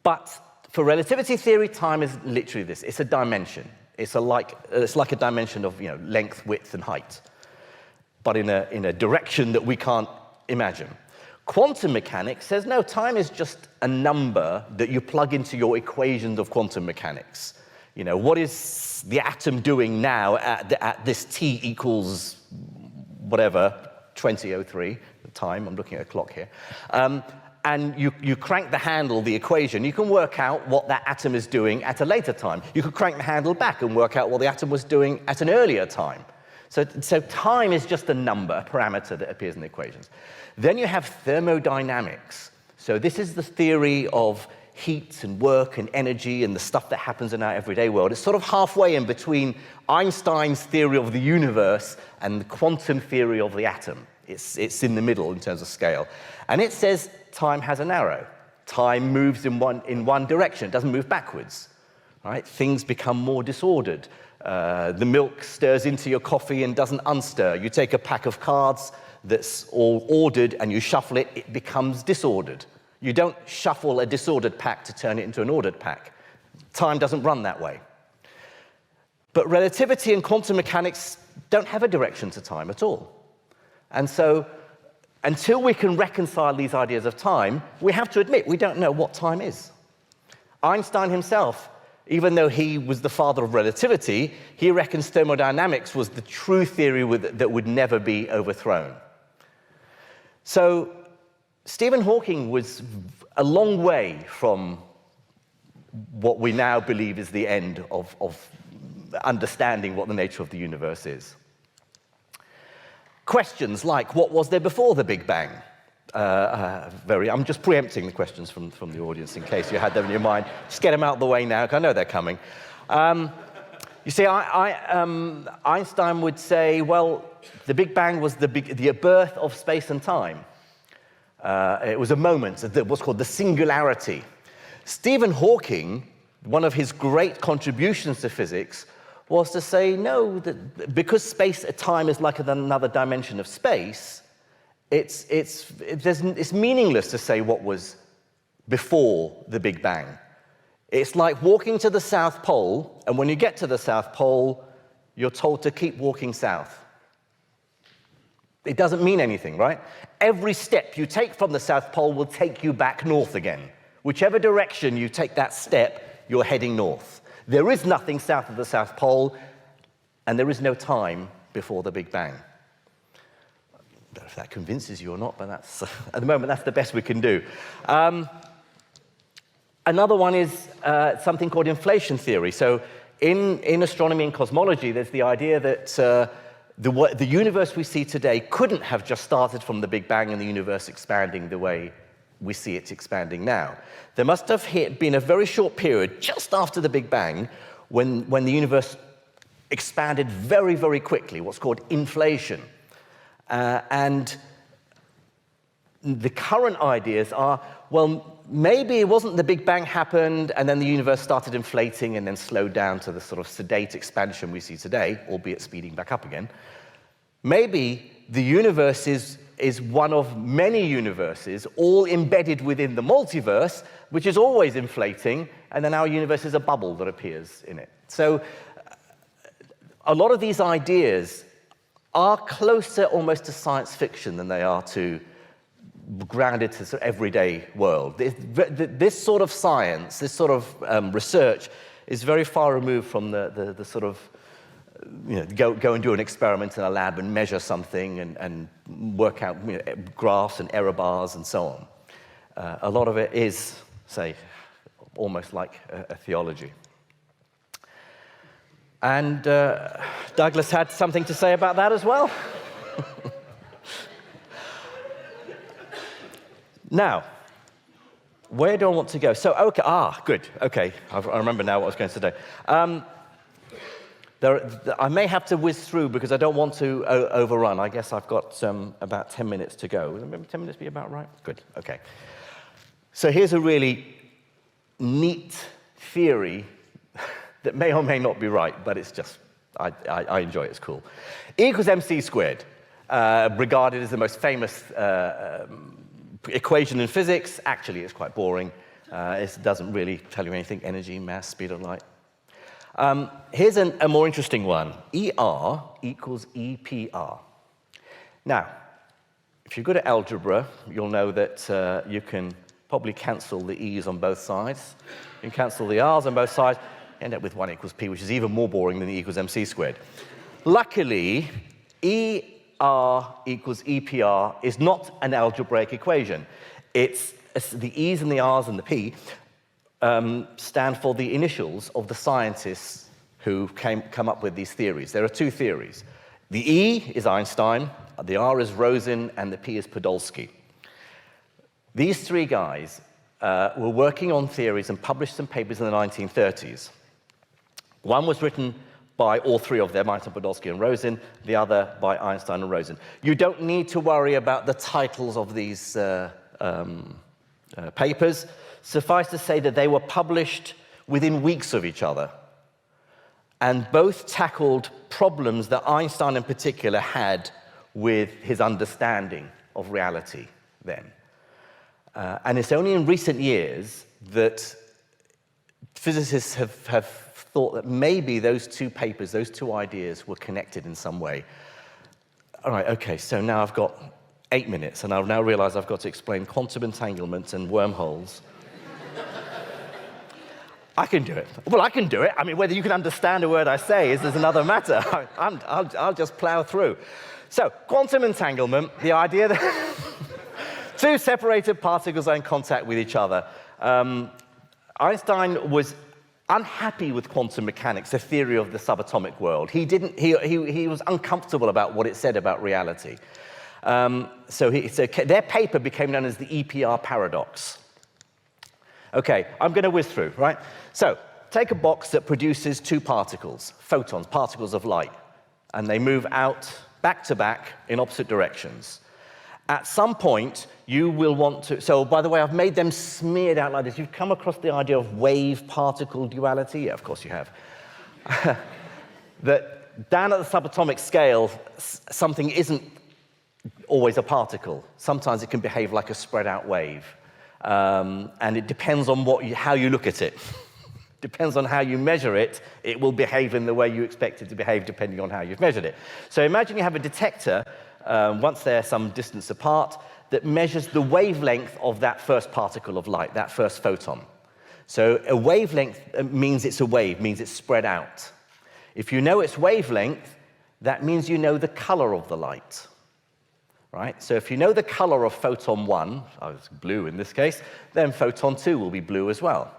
But for relativity theory, time is literally this. It's a dimension. It's like a dimension of length, width, and height, but in a direction that we can't imagine. Quantum mechanics says, no, time is just a number that you plug into your equations of quantum mechanics. What is the atom doing now at this t equals whatever, 2003, the time, I'm looking at a clock here. And you crank the handle, the equation, you can work out what that atom is doing at a later time. You could crank the handle back and work out what the atom was doing at an earlier time. So time is just a number, a parameter that appears in the equations. Then you have thermodynamics. So this is the theory of heat and work and energy and the stuff that happens in our everyday world. It's sort of halfway in between Einstein's theory of the universe and the quantum theory of the atom. It's in the middle in terms of scale. And it says time has an arrow. Time moves in one direction. It doesn't move backwards. Right? Things become more disordered. The milk stirs into your coffee and doesn't unstir. You take a pack of cards that's all ordered and you shuffle it, it becomes disordered. You don't shuffle a disordered pack to turn it into an ordered pack. Time doesn't run that way. But relativity and quantum mechanics don't have a direction to time at all. And so, until we can reconcile these ideas of time, we have to admit we don't know what time is. Einstein himself, even though he was the father of relativity, he reckons thermodynamics was the true theory that would never be overthrown. So Stephen Hawking was a long way from what we now believe is the end of understanding what the nature of the universe is. Questions like, what was there before the Big Bang? I'm just preempting the questions from the audience in case you had them in your mind. Just get them out of the way now, because I know they're coming. You see, Einstein would say, well, the Big Bang was the birth of space and time. It was a moment, what's called the singularity. Stephen Hawking, one of his great contributions to physics, was to say, no, that because space at time is like another dimension of space, it's meaningless to say what was before the Big Bang. It's like walking to the South Pole, and when you get to the South Pole, you're told to keep walking south. It doesn't mean anything, right? Every step you take from the South Pole will take you back north again. Whichever direction you take that step, you're heading north. There is nothing south of the South Pole, and there is no time before the Big Bang. I don't know if that convinces you or not, but that's, at the moment, that's the best we can do. Another one is something called inflation theory. So in astronomy and cosmology, there's the idea that the universe we see today couldn't have just started from the Big Bang and the universe expanding the way we see it expanding now. There must have been a very short period just after the Big Bang when the universe expanded very, very quickly, what's called inflation. And the current ideas are, well, maybe it wasn't the Big Bang happened and then the universe started inflating and then slowed down to the sort of sedate expansion we see today, albeit speeding back up again. Maybe the universe is one of many universes, all embedded within the multiverse, which is always inflating, and then our universe is a bubble that appears in it. So a lot of these ideas are closer almost to science fiction than they are to grounded to sort of everyday world. This sort of science, this sort of research is very far removed from the sort of, go and do an experiment in a lab and measure something and work out graphs and error bars and so on. A lot of it is, say, almost like a theology. And Douglas had something to say about that as well. Now, where do I want to go? So, okay, good, okay, I remember now what I was going to say. I may have to whiz through because I don't want to overrun. I guess I've got about 10 minutes to go. Will maybe 10 minutes be about right? Good, okay. So here's a really neat theory that may or may not be right, but it's just, I enjoy it, it's cool. E equals mc squared, regarded as the most famous equation in physics. Actually, it's quite boring. It doesn't really tell you anything, energy, mass, speed of light. Here's a more interesting one. ER equals EPR. Now, if you're good at algebra, you'll know that you can probably cancel the E's on both sides. You can cancel the R's on both sides, end up with 1 equals P, which is even more boring than E equals MC squared. Luckily, ER equals EPR is not an algebraic equation. It's the E's and the R's and the P stand for the initials of the scientists who come up with these theories. There are two theories. The E is Einstein, the R is Rosen, and the P is Podolsky. These three guys were working on theories and published some papers in the 1930s. One was written by all three of them, Einstein, Podolsky, and Rosen, the other by Einstein and Rosen. You don't need to worry about the titles of these papers. Suffice to say that they were published within weeks of each other, and both tackled problems that Einstein in particular had with his understanding of reality then. And it's only in recent years that physicists have thought that maybe those two papers, those two ideas were connected in some way. All right, okay, so now I've got 8 minutes, and I've now realized I've got to explain quantum entanglement and wormholes. I can do it. Well, I can do it. I mean, whether you can understand a word I say is another matter. I'll just plow through. So, quantum entanglement, the idea that two separated particles are in contact with each other. Einstein was unhappy with quantum mechanics, the theory of the subatomic world. He was uncomfortable about what it said about reality. So their paper became known as the EPR paradox. Okay, I'm going to whiz through, right? So take a box that produces two particles, photons, particles of light, and they move out back to back in opposite directions. At some point, you will want to, so by the way, I've made them smeared out like this. You've come across the idea of wave-particle duality? Yeah, of course you have. That down at the subatomic scale, something isn't always a particle. Sometimes it can behave like a spread-out wave. And it depends on how you look at it. Depends on how you measure it, it will behave in the way you expect it to behave depending on how you've measured it. So imagine you have a detector, once they're some distance apart, that measures the wavelength of that first particle of light, that first photon. So a wavelength means it's a wave, means it's spread out. If you know its wavelength, that means you know the color of the light. Right? So if you know the color of photon 1, it's blue in this case, then photon 2 will be blue as well.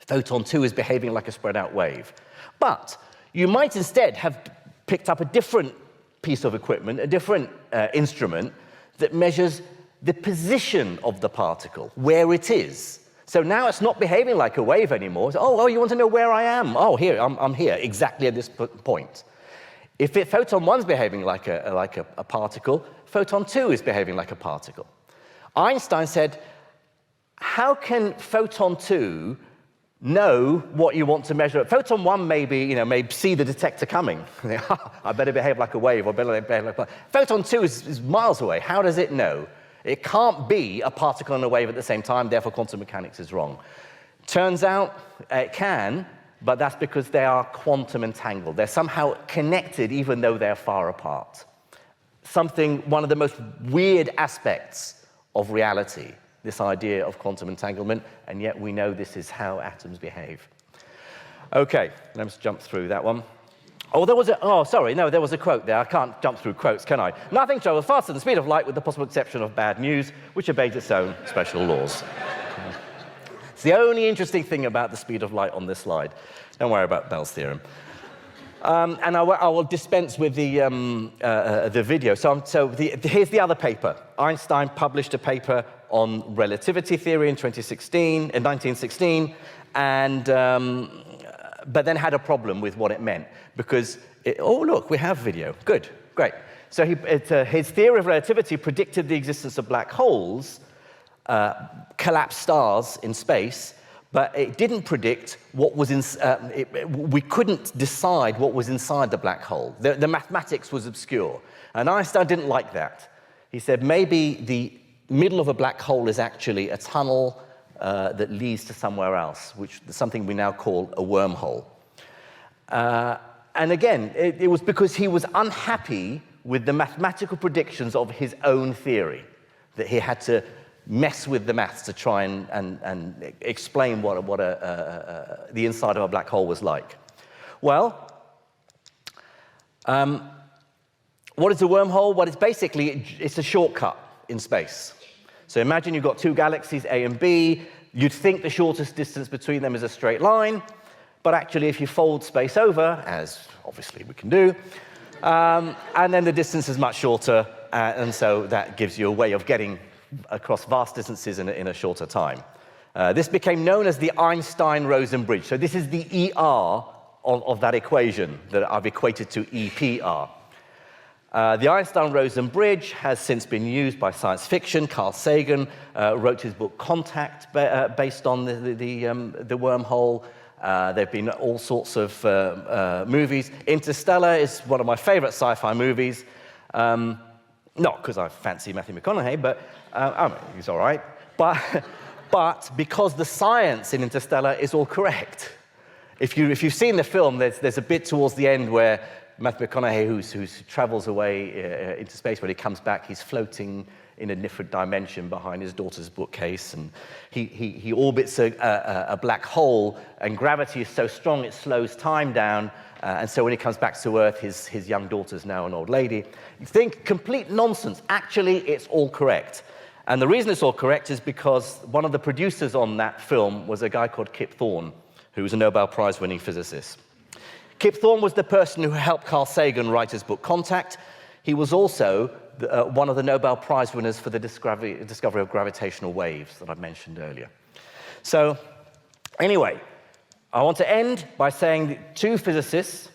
Photon 2 is behaving like a spread out wave. But you might instead have picked up a different piece of equipment, a different instrument that measures the position of the particle, where it is. So now it's not behaving like a wave anymore. It's, oh, you want to know where I am? Oh, here, I'm here, exactly at this point. If photon 1's behaving like a particle, photon 2 is behaving like a particle. Einstein said, how can photon 2 know what you want to measure? Photon 1 may see the detector coming. I better behave like a wave, or better behave like a... Photon 2 is miles away. How does it know? It can't be a particle and a wave at the same time, therefore quantum mechanics is wrong. Turns out it can, but that's because they are quantum entangled. They're somehow connected even though they're far apart. One of the most weird aspects of reality, this idea of quantum entanglement, and yet we know this is how atoms behave. Okay, let's jump through that one. Oh, there was a quote there. I can't jump through quotes, can I? Nothing travels faster than the speed of light with the possible exception of bad news, which obeys its own special laws. It's the only interesting thing about the speed of light on this slide. Don't worry about Bell's theorem. And I will dispense with the video. Here's the other paper. Einstein published a paper on relativity theory in 1916, but then had a problem with what it meant. Because, oh, look, we have video. Good, great. So his theory of relativity predicted the existence of black holes, collapsed stars in space, but it didn't predict what was we couldn't decide what was inside the black hole. The mathematics was obscure. And Einstein didn't like that. He said maybe the middle of a black hole is actually a tunnel that leads to somewhere else, which is something we now call a wormhole. And again, it was because he was unhappy with the mathematical predictions of his own theory, that he had to mess with the maths to try and explain what the inside of a black hole was like. Well, what is a wormhole? Well, it's a shortcut in space. So imagine you've got two galaxies, A and B. You'd think the shortest distance between them is a straight line, but actually if you fold space over, as obviously we can do, and then the distance is much shorter, and so that gives you a way of getting across vast distances in a shorter time. This became known as the Einstein-Rosen bridge. So this is the ER of that equation that I've equated to EPR. The Einstein-Rosen bridge has since been used by science fiction. Carl Sagan wrote his book Contact based on the wormhole. There have been all sorts of movies. Interstellar is one of my favorite sci-fi movies. Not because I fancy Matthew McConaughey, but he's all right. But because the science in Interstellar is all correct. If you've seen the film, there's a bit towards the end where Matthew McConaughey, who travels away into space, when he comes back, he's floating in a different dimension behind his daughter's bookcase, and he orbits a black hole, and gravity is so strong it slows time down, and so when he comes back to Earth, his young daughter's now an old lady. You think, complete nonsense. Actually, it's all correct. And the reason it's all correct is because one of the producers on that film was a guy called Kip Thorne, who was a Nobel Prize-winning physicist. Kip Thorne was the person who helped Carl Sagan write his book Contact. He was also one of the Nobel Prize winners for the discovery of gravitational waves that I mentioned earlier. So anyway, I want to end by saying that two physicists,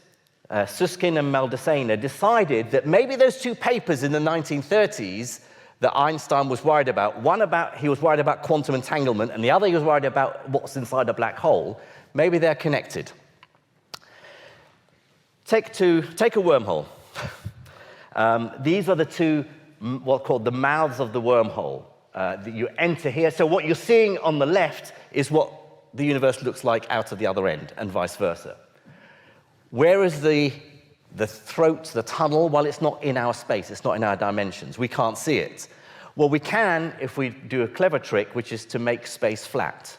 Susskind and Maldacena, decided that maybe those two papers in the 1930s that Einstein was worried about, he was worried about quantum entanglement, and the other he was worried about what's inside a black hole, maybe they're connected. Take a wormhole. These are the two, what's called the mouths of the wormhole that you enter here. So what you're seeing on the left is what the universe looks like out of the other end, and vice versa. Where is the throat, the tunnel? Well, it's not in our space. It's not in our dimensions. We can't see it. Well, we can if we do a clever trick, which is to make space flat.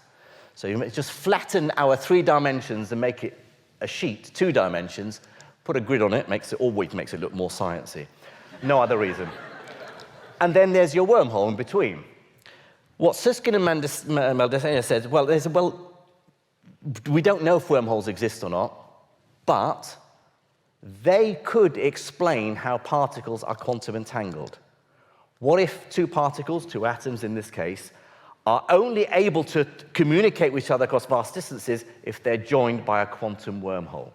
So you just flatten our 3 dimensions and make it a sheet, 2 dimensions, put a grid on it, always makes it look more sciencey. No other reason. And then there's your wormhole in between. What Susskind and Maldacena said, we don't know if wormholes exist or not, but they could explain how particles are quantum entangled. What if two particles, two atoms in this case, are only able to communicate with each other across vast distances if they're joined by a quantum wormhole?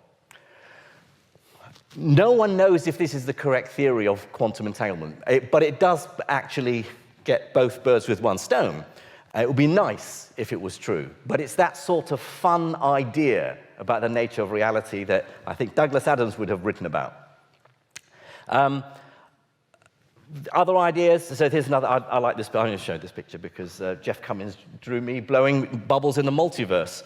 No one knows if this is the correct theory of quantum entanglement, but it does actually get both birds with one stone. It would be nice if it was true, but it's that sort of fun idea about the nature of reality that I think Douglas Adams would have written about. Other ideas, so here's another, I like this, I'm going to show this picture because Jeff Cummins drew me blowing bubbles in the multiverse.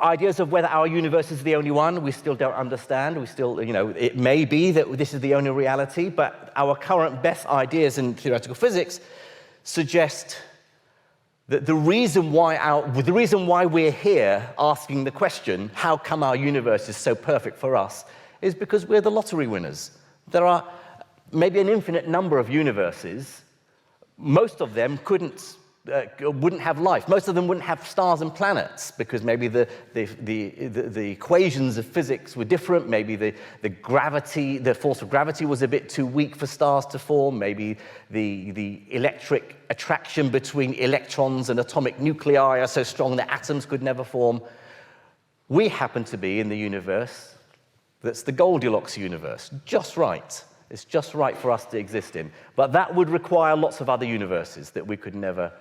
Ideas of whether our universe is the only one, we still don't understand. We still, it may be that this is the only reality, but our current best ideas in theoretical physics suggest that the reason why we're here asking the question, how come our universe is so perfect for us, is because we're the lottery winners. There are maybe an infinite number of universes. Most of them wouldn't have life. Most of them wouldn't have stars and planets because maybe the equations of physics were different. Maybe the force of gravity was a bit too weak for stars to form. Maybe the electric attraction between electrons and atomic nuclei are so strong that atoms could never form. We happen to be in the universe that's the Goldilocks universe, just right. It's just right for us to exist in. But that would require lots of other universes that we could never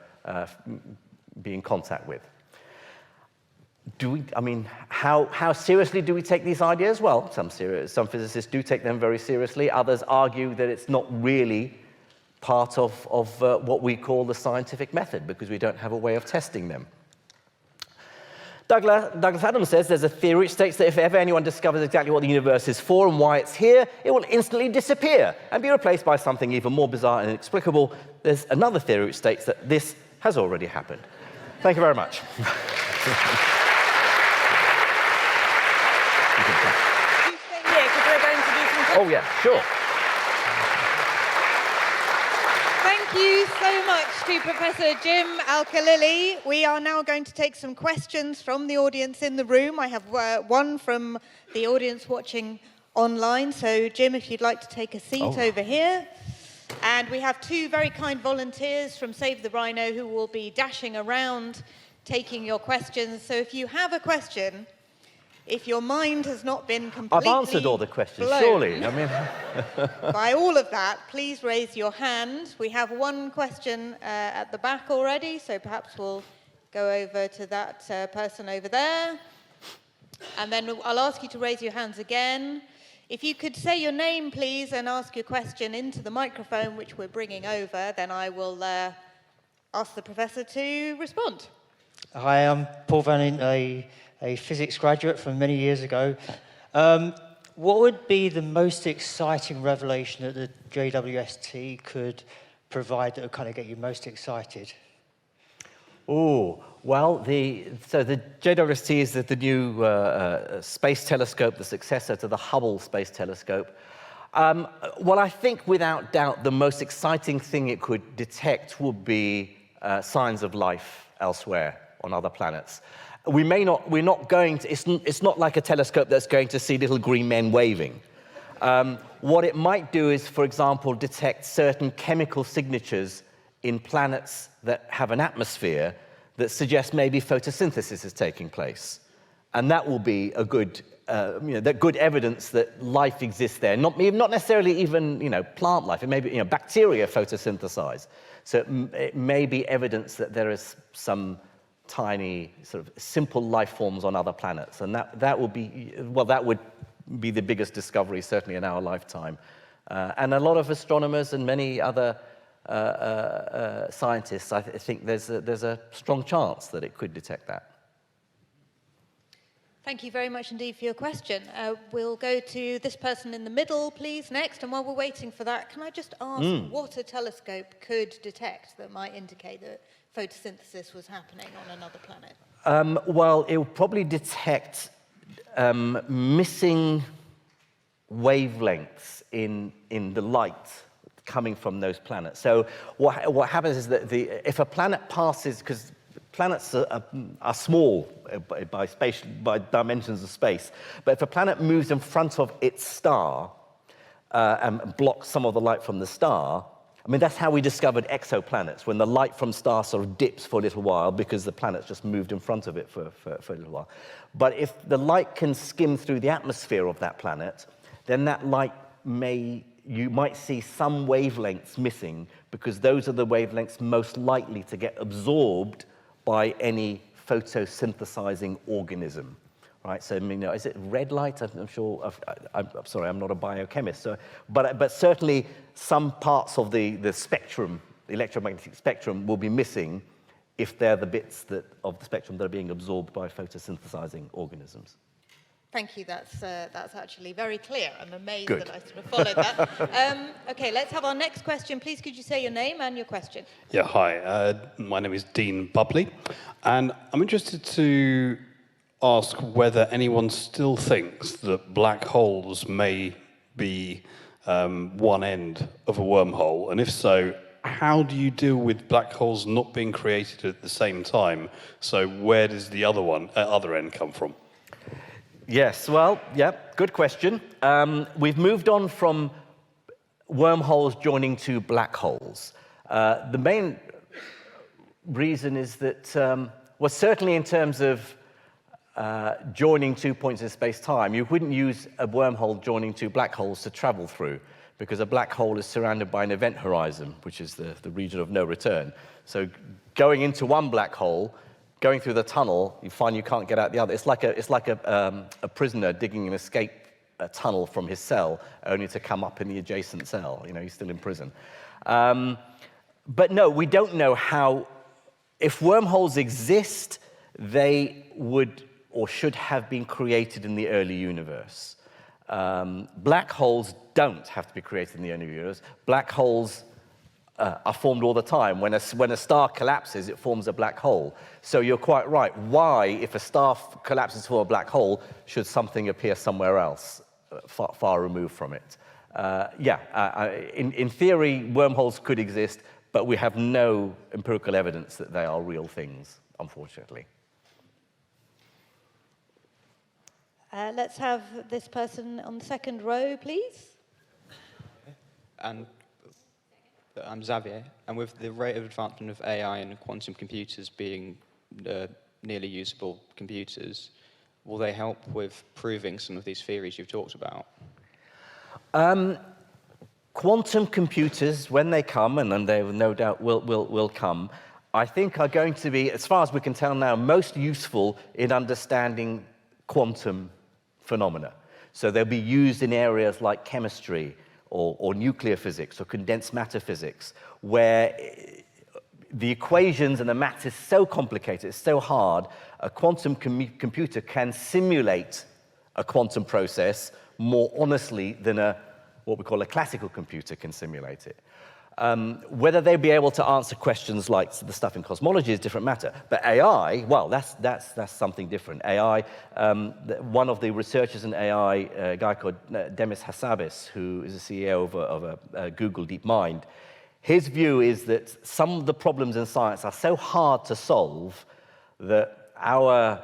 be in contact with. How seriously do we take these ideas? Well, some physicists do take them very seriously. Others argue that it's not really part of what we call the scientific method because we don't have a way of testing them. Douglas Adams says there's a theory which states that if ever anyone discovers exactly what the universe is for and why it's here, it will instantly disappear and be replaced by something even more bizarre and inexplicable. There's another theory which states that this has already happened. Thank you very much. Oh, yeah, sure. Thank you so much to Professor Jim Al-Khalili. We are now going to take some questions from the audience in the room. I have one from the audience watching online. So, Jim, if you'd like to take a seat over here. And we have two very kind volunteers from Save the Rhino who will be dashing around taking your questions. So if you have a question, if your mind has not been completely I've answered all the questions, blown surely. by all of that, please raise your hand. We have one question at the back already, so perhaps we'll go over to that person over there. And then I'll ask you to raise your hands again. If you could say your name, please, and ask your question into the microphone, which we're bringing over, then I will ask the professor to respond. Hi, I'm Paul Vannin, a physics graduate from many years ago. What would be the most exciting revelation that the JWST could provide that would kind of get you most excited? Oh, well, the JWST is the new space telescope, the successor to the Hubble Space Telescope. Well, I think without doubt the most exciting thing it could detect would be signs of life elsewhere on other planets. We're not going to, it's not like a telescope that's going to see little green men waving. What it might do is, for example, detect certain chemical signatures in planets that have an atmosphere that suggests maybe photosynthesis is taking place. And that will be a good, that good evidence that life exists there. Not necessarily even, plant life. It may be, bacteria photosynthesize. So it may be evidence that there is some tiny, sort of simple life forms on other planets. And that would be the biggest discovery, certainly in our lifetime. And a lot of astronomers and many other scientists, I think there's a strong chance that it could detect that. Thank you very much indeed for your question. We'll go to this person in the middle, please, next. And while we're waiting for that, can I just ask what a telescope could detect that might indicate that photosynthesis was happening on another planet? Well, it will probably detect missing wavelengths in the light coming from those planets. So what happens is that if a planet passes, because planets are small by dimensions of space, but if a planet moves in front of its star and blocks some of the light from the star, I mean, that's how we discovered exoplanets, when the light from stars sort of dips for a little while because the planet's just moved in front of it for a little while. But if the light can skim through the atmosphere of that planet, then that light you might see some wavelengths missing, because those are the wavelengths most likely to get absorbed by any photosynthesizing organism, right? So, I mean, is it red light? I'm sure. I'm sorry, I'm not a biochemist. So, but certainly some parts of the spectrum, the electromagnetic spectrum, will be missing if they're the bits of the spectrum that are being absorbed by photosynthesizing organisms. Thank you. That's actually very clear. I'm amazed Good. that I sort of followed that. Okay, let's have our next question. Please, could you say your name and your question? Yeah, hi. My name is Dean Bubley, and I'm interested to ask whether anyone still thinks that black holes may be one end of a wormhole, and if so, how do you deal with black holes not being created at the same time? So where does the other end come from? Yes, well, yeah, good question. We've moved on from wormholes joining to black holes. The main reason is that, well, certainly in terms of joining 2 points in space-time, you wouldn't use a wormhole joining 2 black holes to travel through, because a black hole is surrounded by an event horizon, which is the region of no return. So going into one black hole, going through the tunnel, you find you can't get out the other. It's like a prisoner digging an escape tunnel from his cell, only to come up in the adjacent cell. You know, he's still in prison. But no, we don't know how. If wormholes exist, they would or should have been created in the early universe. Black holes don't have to be created in the early universe. Black holes are formed all the time. When a star collapses, it forms a black hole. So you're quite right. Why, if a star collapses for a black hole, should something appear somewhere else, far removed from it? In theory, wormholes could exist, but we have no empirical evidence that they are real things, unfortunately. Let's have this person on the second row, please. And I'm Xavier, and with the rate of advancement of AI and quantum computers being nearly usable computers, will they help with proving some of these theories you've talked about? Quantum computers, when they come, and they no doubt will come, I think are going to be, as far as we can tell now, most useful in understanding quantum phenomena. So they'll be used in areas like chemistry, or nuclear physics, or condensed matter physics, where the equations and the math is so complicated, it's so hard, a quantum computer can simulate a quantum process more honestly than what we call a classical computer can simulate it. Whether they'll be able to answer questions like the stuff in cosmology is a different matter. But AI, well, that's something different. AI, one of the researchers in AI, a guy called Demis Hassabis, who is the CEO of Google DeepMind, his view is that some of the problems in science are so hard to solve that our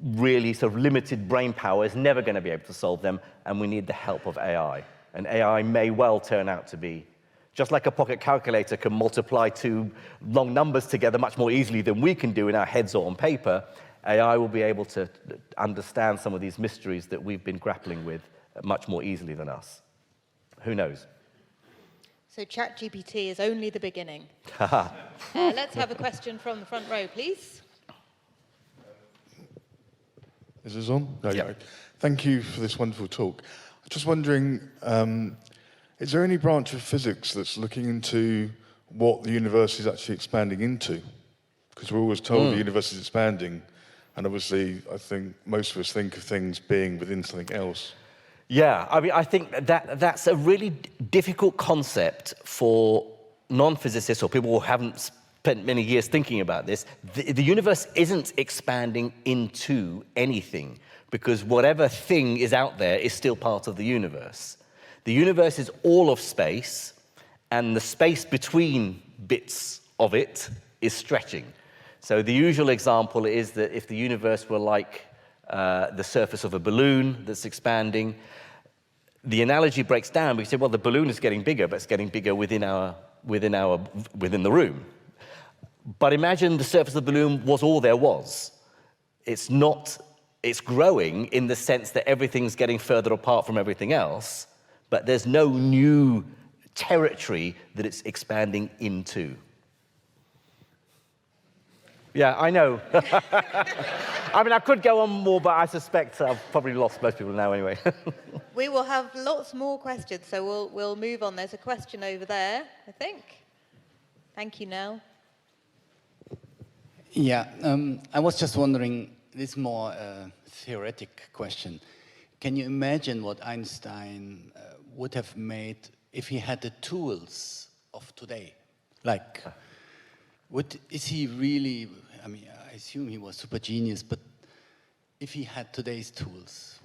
really sort of limited brain power is never going to be able to solve them, and we need the help of AI. And AI may well turn out to be, just like a pocket calculator can multiply 2 long numbers together much more easily than we can do in our heads or on paper, AI will be able to understand some of these mysteries that we've been grappling with much more easily than us. Who knows? So ChatGPT is only the beginning. Let's have a question from the front row, please. Is this on? No, Yeah. no. Thank you for this wonderful talk. I'm just wondering, is there any branch of physics that's looking into what the universe is actually expanding into? Because we're always told the universe is expanding, and obviously I think most of us think of things being within something else. Yeah, I mean, I think that's a really difficult concept for non-physicists or people who haven't spent many years thinking about this. The universe isn't expanding into anything, because whatever thing is out there is still part of the universe. The universe is all of space, and the space between bits of it is stretching. So the usual example is that if the universe were like the surface of a balloon that's expanding, the analogy breaks down because you say, well, the balloon is getting bigger, but it's getting bigger within the room. But imagine the surface of the balloon was all there was. It's growing in the sense that everything's getting further apart from everything else, but there's no new territory that it's expanding into. Yeah, I know. I mean, I could go on more, but I suspect I've probably lost most people now anyway. We will have lots more questions, so we'll move on. There's a question over there, I think. Thank you, Nell. Yeah, I was just wondering, this is more a theoretic question. Can you imagine what Einstein would have made if he had the tools of today? Like, is he really, I mean, I assume he was super genius, but if he had today's tools,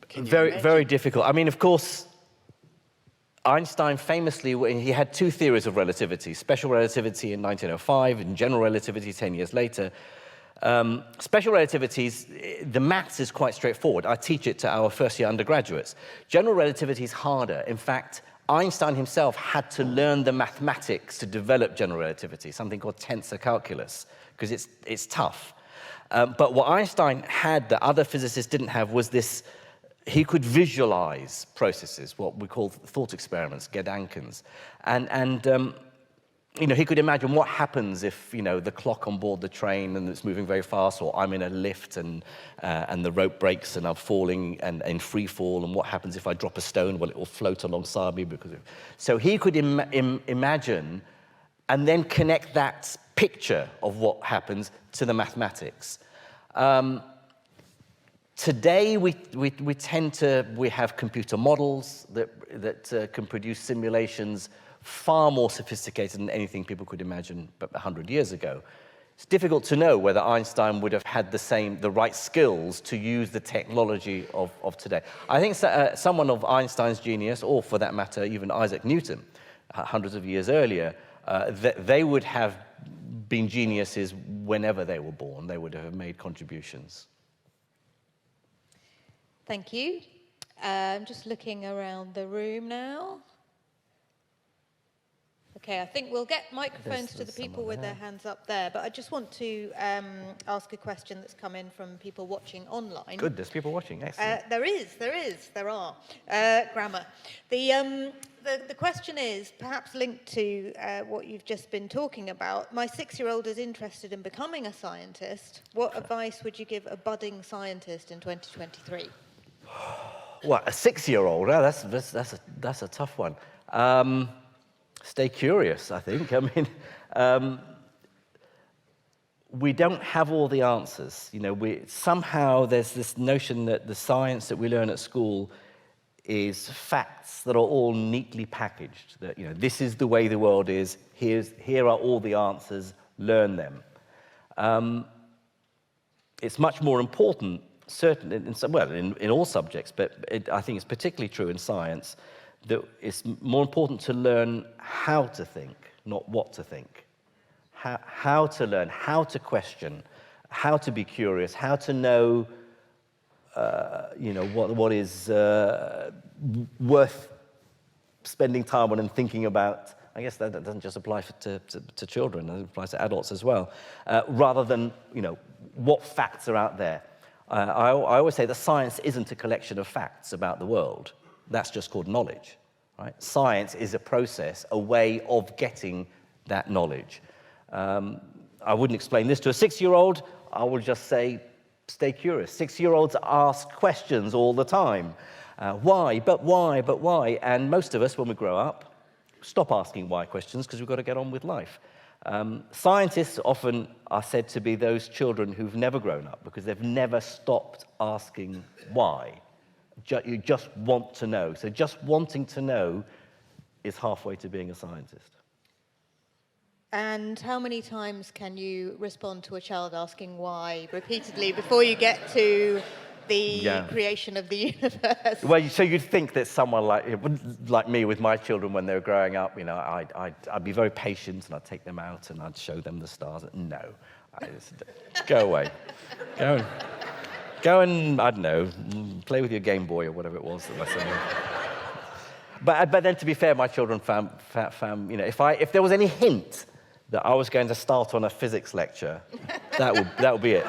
can you imagine? Very difficult. I mean, of course, Einstein famously, he had two theories of relativity, special relativity in 1905 and general relativity 10 years later. Special relativities, the maths is quite straightforward. I teach it to our first-year undergraduates. General relativity is harder. In fact, Einstein himself had to learn the mathematics to develop general relativity, something called tensor calculus, because it's tough. But what Einstein had that other physicists didn't have was this. He could visualize processes, what we call thought experiments, Gedankens. And you know, he could imagine what happens if, you know, the clock on board the train and it's moving very fast, or I'm in a lift and the rope breaks and I'm falling and in free fall, and what happens if I drop a stone? Well, it will float alongside me because of... So he could imagine and then connect that picture of what happens to the mathematics. Today, we have computer models that can produce simulations far more sophisticated than anything people could imagine 100 years ago. It's difficult to know whether Einstein would have had the right skills to use the technology of today. I think someone of Einstein's genius, or for that matter, even Isaac Newton, hundreds of years earlier, they would have been geniuses whenever they were born. They would have made contributions. Thank you. I'm just looking around the room now. Okay, I think we'll get microphones to the people with their hands up there, but I just want to ask a question that's come in from people watching online. Good, there's people watching, excellent. There are. Grammar. The question is, perhaps linked to what you've just been talking about. My 6-year-old is interested in becoming a scientist. What advice would you give a budding scientist in 2023? Well, a 6-year-old, that's a tough one. Stay curious, I think. I mean, we don't have all the answers. You know, somehow there's this notion that the science that we learn at school is facts that are all neatly packaged. That, you know, this is the way the world is. Here are all the answers. Learn them. It's much more important, certainly, in all subjects, but I think it's particularly true in science, that it's more important to learn how to think, not what to think. How to learn, how to question, how to be curious, how to know, you know, what is worth spending time on and thinking about. I guess that doesn't just apply to children, it applies to adults as well. Rather than, you know, what facts are out there. I always say that science isn't a collection of facts about the world. That's just called knowledge, right? Science is a process, a way of getting that knowledge. I wouldn't explain this to a 6-year-old. I would just say, stay curious. 6-year-olds ask questions all the time. Why? But why? But why? And most of us, when we grow up, stop asking why questions because we've got to get on with life. Scientists often are said to be those children who've never grown up because they've never stopped asking why. You just want to know. So just wanting to know is halfway to being a scientist. And how many times can you respond to a child asking why repeatedly before you get to the creation of the universe. Well, so you'd think that someone like me with my children when they were growing up, you know, I'd be very patient and I'd take them out and I'd show them the stars. No, go away. Go and, I don't know, play with your Game Boy or whatever it was. But then, to be fair, my children found you know, if there was any hint that I was going to start on a physics lecture, that would be it.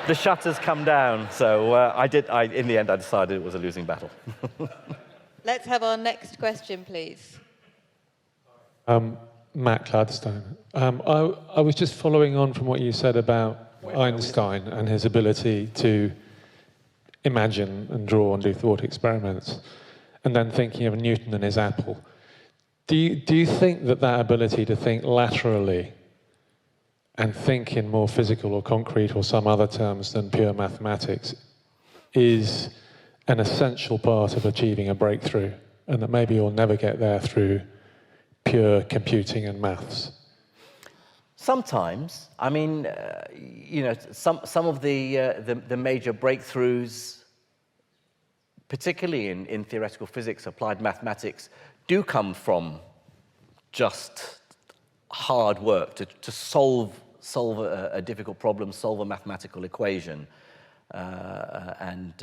The shutters come down. So in the end, I decided it was a losing battle. Let's have our next question, please. Matt Gladstone. I was just following on from what you said about Einstein and his ability to imagine and draw and do thought experiments, and then thinking of Newton and his apple. Do you think that ability to think laterally and think in more physical or concrete or some other terms than pure mathematics is an essential part of achieving a breakthrough, and that maybe you'll never get there through pure computing and maths? Sometimes. I mean, you know, some of the major breakthroughs, particularly in theoretical physics, applied mathematics, do come from just hard work to solve a difficult problem, solve a mathematical equation, and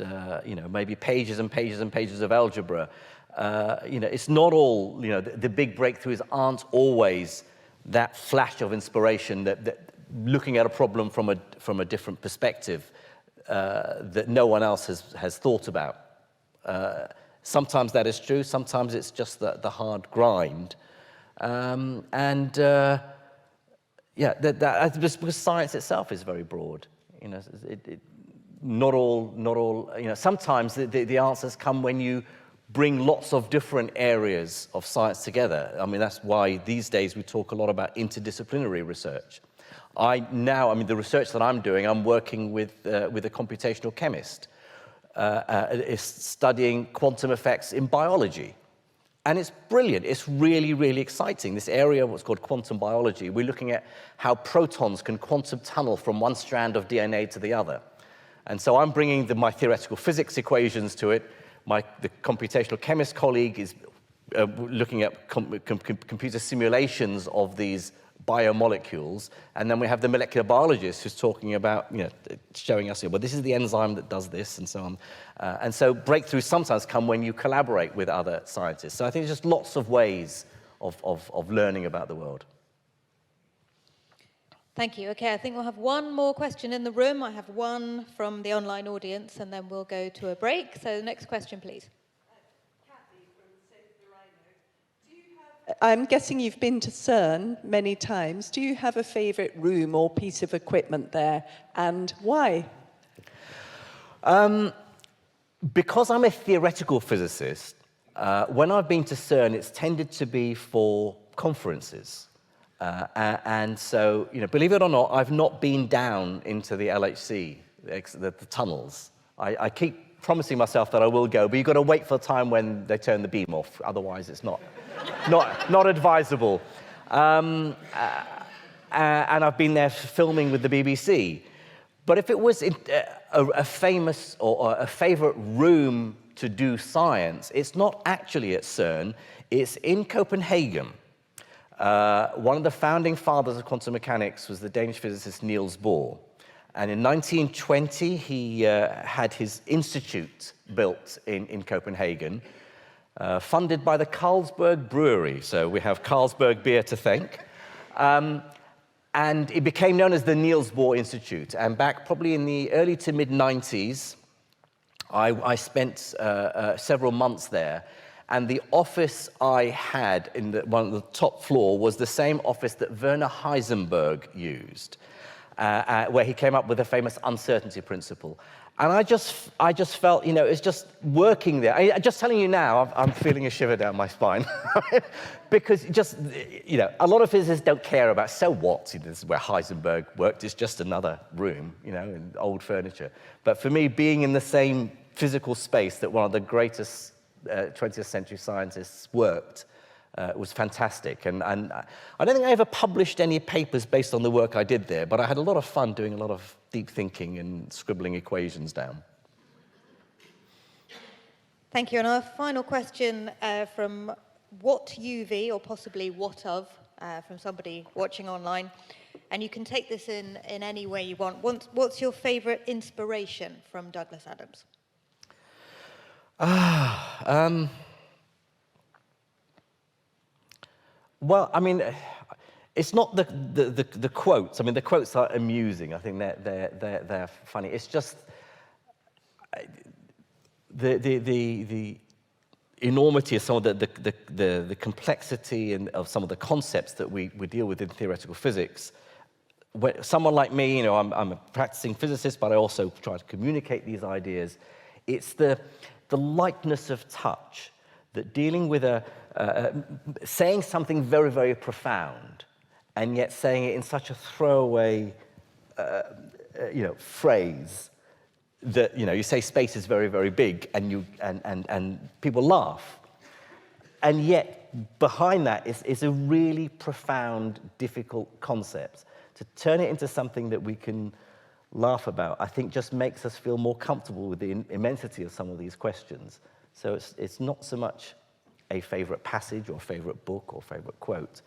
you know, maybe pages and pages and pages of algebra. You know, it's not all, you know, the big breakthroughs aren't always that flash of inspiration, that looking at a problem from a different perspective that no one else has thought about. Sometimes that is true. Sometimes it's just the hard grind, yeah, because science itself is very broad. You know, not all. You know, sometimes the answers come when you bring lots of different areas of science together. I mean, that's why these days we talk a lot about interdisciplinary research. I mean, the research that I'm doing, I'm working with a computational chemist. Is studying quantum effects in biology. And it's brilliant. It's really, really exciting. This area, what's called quantum biology, we're looking at how protons can quantum tunnel from one strand of DNA to the other. And so I'm bringing my theoretical physics equations to it. The computational chemist colleague is looking at computer simulations of these biomolecules, and then we have the molecular biologist who's talking about, you know, showing us, well, this is the enzyme that does this, and so on. And so breakthroughs sometimes come when you collaborate with other scientists. So I think there's just lots of ways of learning about the world. Thank you. Okay, I think we'll have one more question in the room. I have one from the online audience, and then we'll go to a break. So the next question, please. I'm guessing you've been to CERN many times. Do you have a favourite room or piece of equipment there, and why? Because I'm a theoretical physicist, when I've been to CERN, it's tended to be for conferences. And so, you know, believe it or not, I've not been down into the LHC, the tunnels. I keep promising myself that I will go, but you've got to wait for the time when they turn the beam off. Otherwise, it's not advisable. And I've been there filming with the BBC. But if it was a famous or a favorite room to do science, it's not actually at CERN, it's in Copenhagen. One of the founding fathers of quantum mechanics was the Danish physicist Niels Bohr. And in 1920, he had his institute built in Copenhagen, funded by the Carlsberg Brewery. So we have Carlsberg beer to thank. And it became known as the Niels Bohr Institute. And back probably in the early to mid-90s, I spent several months there. And the office I had in one of the top floor was the same office that Werner Heisenberg used, where he came up with the famous uncertainty principle. And I just felt, you know, it's just working there. Just telling you now, I'm feeling a shiver down my spine. Because just, you know, a lot of physicists don't care about, so what? This is where Heisenberg worked. It's just another room, you know, and old furniture. But for me, being in the same physical space that one of the greatest 20th century scientists worked was fantastic. And I don't think I ever published any papers based on the work I did there, but I had a lot of fun doing a lot of deep thinking and scribbling equations down. Thank you. And our final question from What UV, or possibly What Of, from somebody watching online. And you can take this in any way you want. What's your favourite inspiration from Douglas Adams? Well, I mean, it's not the quotes. I mean, the quotes are amusing. I think they're funny. It's just the enormity of some of the complexity and of some of the concepts that we deal with in theoretical physics. When someone like me, you know, I'm a practicing physicist, but I also try to communicate these ideas. It's the lightness of touch that dealing with saying something very, very profound, and yet saying it in such a throwaway, phrase that, you know, you say space is very, very big, and people laugh, and yet behind that is a really profound, difficult concept. To turn it into something that we can laugh about, I think, just makes us feel more comfortable with the immensity of some of these questions. So it's not so much a favorite passage or favorite book or favorite quote,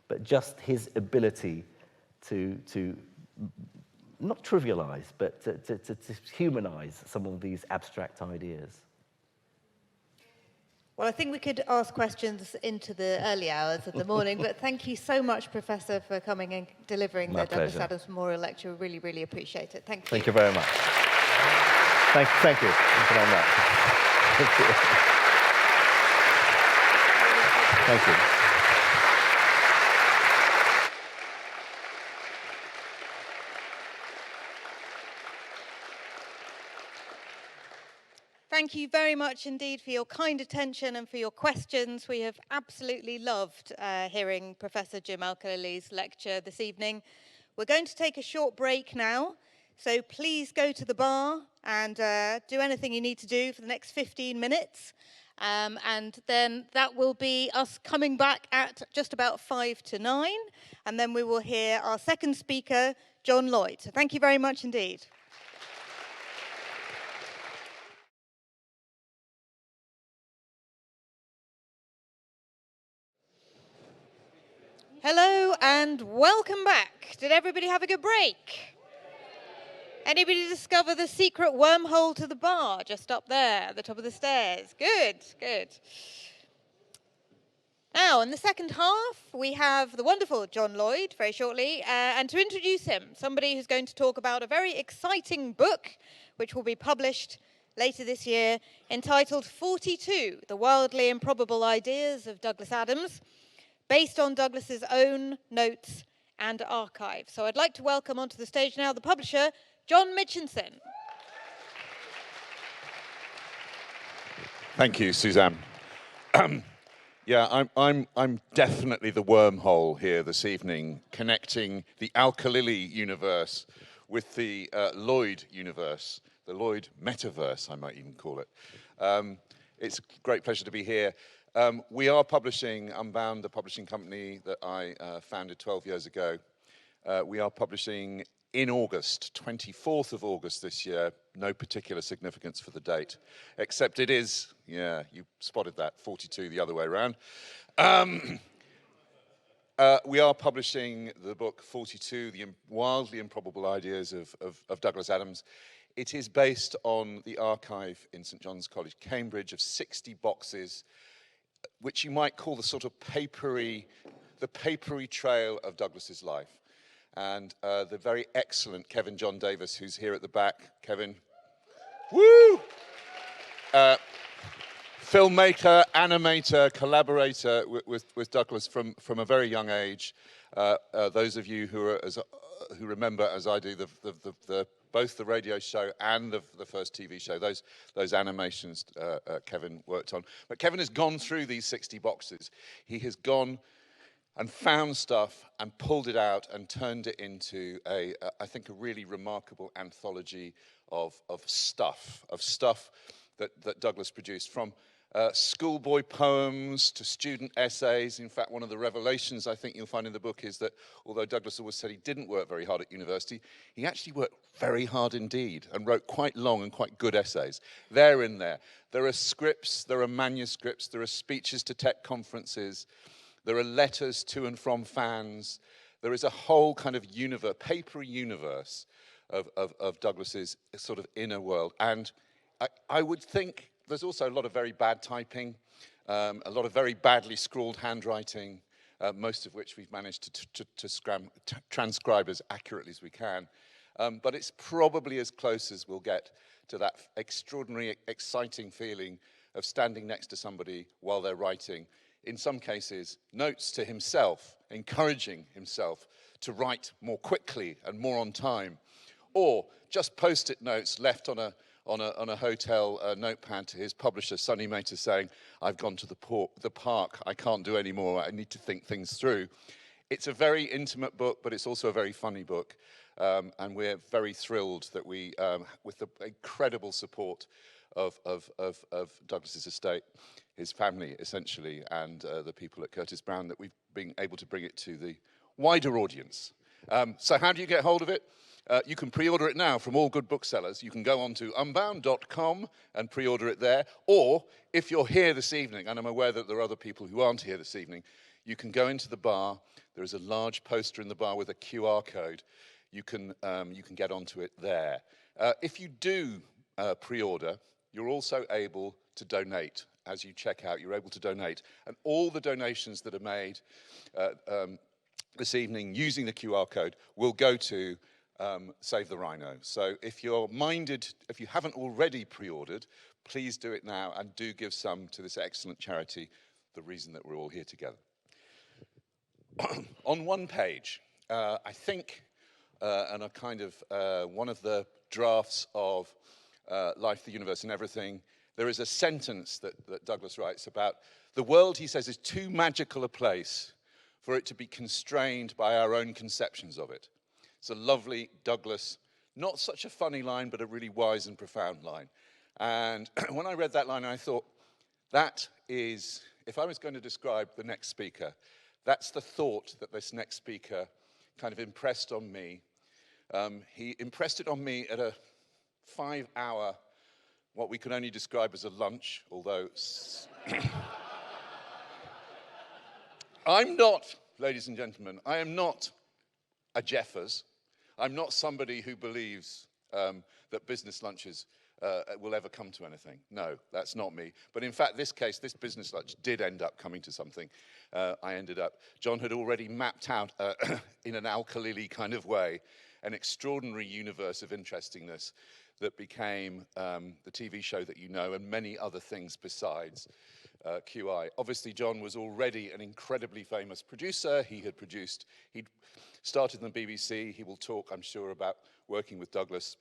but just his ability to not trivialize, but to humanize some of these abstract ideas. Well, I think we could ask questions into the early hours of the morning, but thank you so much, Professor, for coming and delivering My the Douglas pleasure. Adams Memorial Lecture. We really, really appreciate it. Thank you. Thank you very much. Thank you. Thank you very much. Thank you. Thank you. Thank you very much indeed for your kind attention and for your questions. We have absolutely loved hearing Professor Jim Al-Khalili's lecture this evening. We're going to take a short break now, so please go to the bar and do anything you need to do for the next 15 minutes. And then that will be us coming back at just about 5 to 9, and then we will hear our second speaker, John Lloyd. So thank you very much indeed. Hello and welcome back. Did everybody have a good break? Anybody discover the secret wormhole to the bar just up there at the top of the stairs? Good, good. Now, in the second half, we have the wonderful John Lloyd very shortly. And to introduce him, somebody who's going to talk about a very exciting book which will be published later this year, entitled 42, The Wildly Improbable Ideas of Douglas Adams, based on Douglas's own notes and archive. So I'd like to welcome onto the stage now the publisher, John Mitchinson. Thank you, Suzanne. Yeah, I'm definitely the wormhole here this evening, connecting the Al-Khalili universe with the Lloyd universe, the Lloyd metaverse, I might even call it. It's a great pleasure to be here. We are publishing Unbound, the publishing company that I founded 12 years ago. We are publishing in August, 24th of August this year. No particular significance for the date, except it is, yeah, you spotted that, 42 the other way around. We are publishing the book 42, The Wildly Improbable Ideas of Douglas Adams. It is based on the archive in St. John's College, Cambridge, of 60 boxes, which you might call the sort of papery trail of Douglas's life. And the very excellent Kevin John Davis, who's here at the back. Kevin, woo! Filmmaker, animator, collaborator with Douglas from a very young age. Those of you who remember, as I do, both the radio show and the first TV show, those animations Kevin worked on. But Kevin has gone through these 60 boxes. He has gone and found stuff and pulled it out and turned it into I think, a really remarkable anthology of stuff that Douglas produced, from schoolboy poems to student essays. In fact, one of the revelations I think you'll find in the book is that although Douglas always said he didn't work very hard at university, he actually worked very hard indeed and wrote quite long and quite good essays. They're in there. There are scripts, there are manuscripts, there are speeches to tech conferences, there are letters to and from fans. There is a whole kind of universe, papery universe of Douglas's sort of inner world. And I would think there's also a lot of very bad typing, a lot of very badly scrawled handwriting, most of which we've managed to transcribe as accurately as we can. But it's probably as close as we'll get to that extraordinary, exciting feeling of standing next to somebody while they're writing, in some cases, notes to himself, encouraging himself to write more quickly and more on time, or just post-it notes left on a hotel notepad to his publisher, Sonny Mater, saying, I've gone to the park, I can't do any more, I need to think things through. It's a very intimate book, but it's also a very funny book. And we're very thrilled that we, with the incredible support of Douglas's estate, his family, essentially, and the people at Curtis Brown, that we've been able to bring it to the wider audience. So how do you get hold of it? You can pre-order it now from all good booksellers. You can go on to unbound.com and pre-order it there. Or if you're here this evening, and I'm aware that there are other people who aren't here this evening, you can go into the bar. There is a large poster in the bar with a QR code. You can get onto it there. If you do pre-order, you're also able to donate. As you check out, you're able to donate. And all the donations that are made this evening using the QR code will go to Save the Rhino. So if you're minded, if you haven't already pre-ordered, please do it now and do give some to this excellent charity, the reason that we're all here together. On one page, I think, and a kind of one of the drafts of Life, the Universe and Everything, there is a sentence that Douglas writes about the world, he says, is too magical a place for it to be constrained by our own conceptions of it. It's a lovely Douglas, not such a funny line, but a really wise and profound line. And when I read that line, I thought, that is, if I was going to describe the next speaker, that's the thought that this next speaker kind of impressed on me. He impressed it on me at a 5-hour, what we can only describe as a lunch, although I'm not, ladies and gentlemen, I am not a Jeffers. I'm not somebody who believes that business lunches will ever come to anything. No, that's not me. But in fact, this case, this business lunch did end up coming to something. John had already mapped out, in an Al-Khalili kind of way, an extraordinary universe of interestingness that became the TV show that you know, and many other things besides QI. Obviously, John was already an incredibly famous producer. He'd started in the BBC. He will talk, I'm sure, about working with Douglas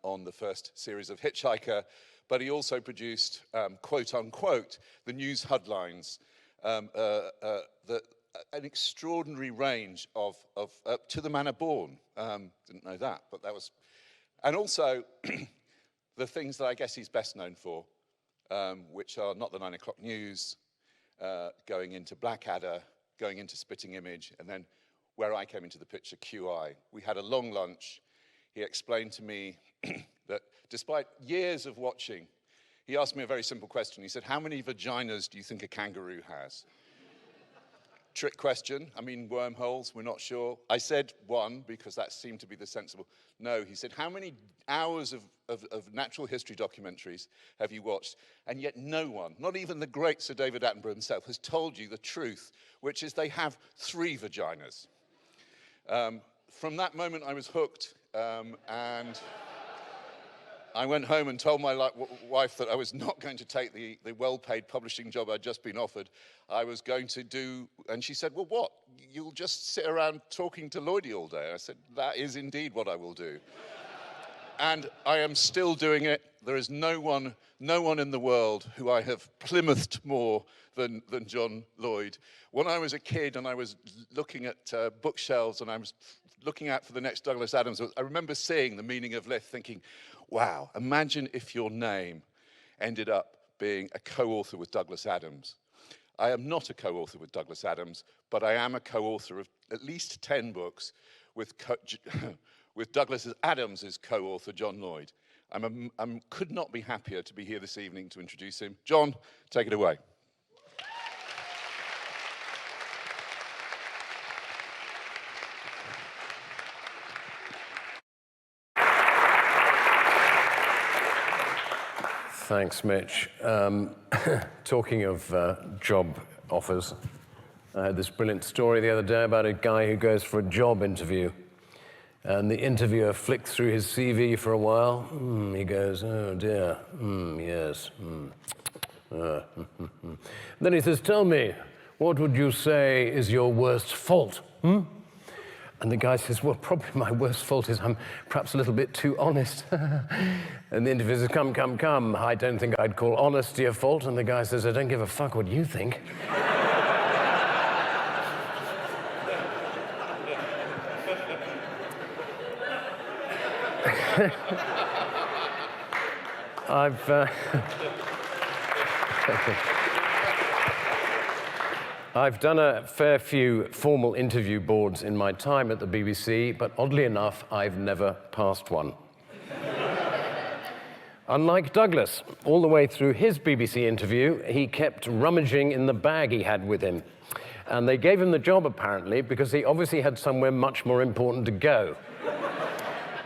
on the first series of Hitchhiker, but he also produced, quote unquote, the news headlines, an extraordinary range of To the Manor Born. Didn't know that, but that was, and also the things that I guess he's best known for, which are Not the 9 O'Clock News, going into Blackadder, going into Spitting Image, and then where I came into the picture, QI. We had a long lunch. He explained to me that despite years of watching, he asked me a very simple question. He said, how many vaginas do you think a kangaroo has? Trick question. I mean, wormholes, we're not sure. I said 1 because that seemed to be the sensible. No, he said, how many hours of natural history documentaries have you watched? And yet no one, not even the great Sir David Attenborough himself, has told you the truth, which is they have 3 vaginas. From that moment, I was hooked, and I went home and told my wife that I was not going to take the well-paid publishing job I'd just been offered. I was going to do, and she said, well, what? You'll just sit around talking to Lloydie all day. I said, that is indeed what I will do. And I am still doing it. There is no one in the world who I have Plymouthed more than John Lloyd. When I was a kid and I was looking at bookshelves and I was looking out for the next Douglas Adams, I remember seeing The Meaning of Liff, thinking, wow, imagine if your name ended up being a co-author with Douglas Adams. I am not a co-author with Douglas Adams, but I am a co-author of at least 10 books with, with Douglas Adams' co-author, John Lloyd. I could not be happier to be here this evening to introduce him. John, take it away. Thanks, Mitch. Talking of job offers, I had this brilliant story the other day about a guy who goes for a job interview. And the interviewer flicks through his CV for a while. He goes, oh dear, yes. Then he says, tell me, what would you say is your worst fault? And the guy says, well, probably my worst fault is I'm perhaps a little bit too honest. And the interviewer says, come, I don't think I'd call honesty a fault. And the guy says, I don't give a fuck what you think. I've done a fair few formal interview boards in my time at the BBC, but oddly enough, I've never passed one. Unlike Douglas, all the way through his BBC interview, he kept rummaging in the bag he had with him. And they gave him the job, apparently, because he obviously had somewhere much more important to go.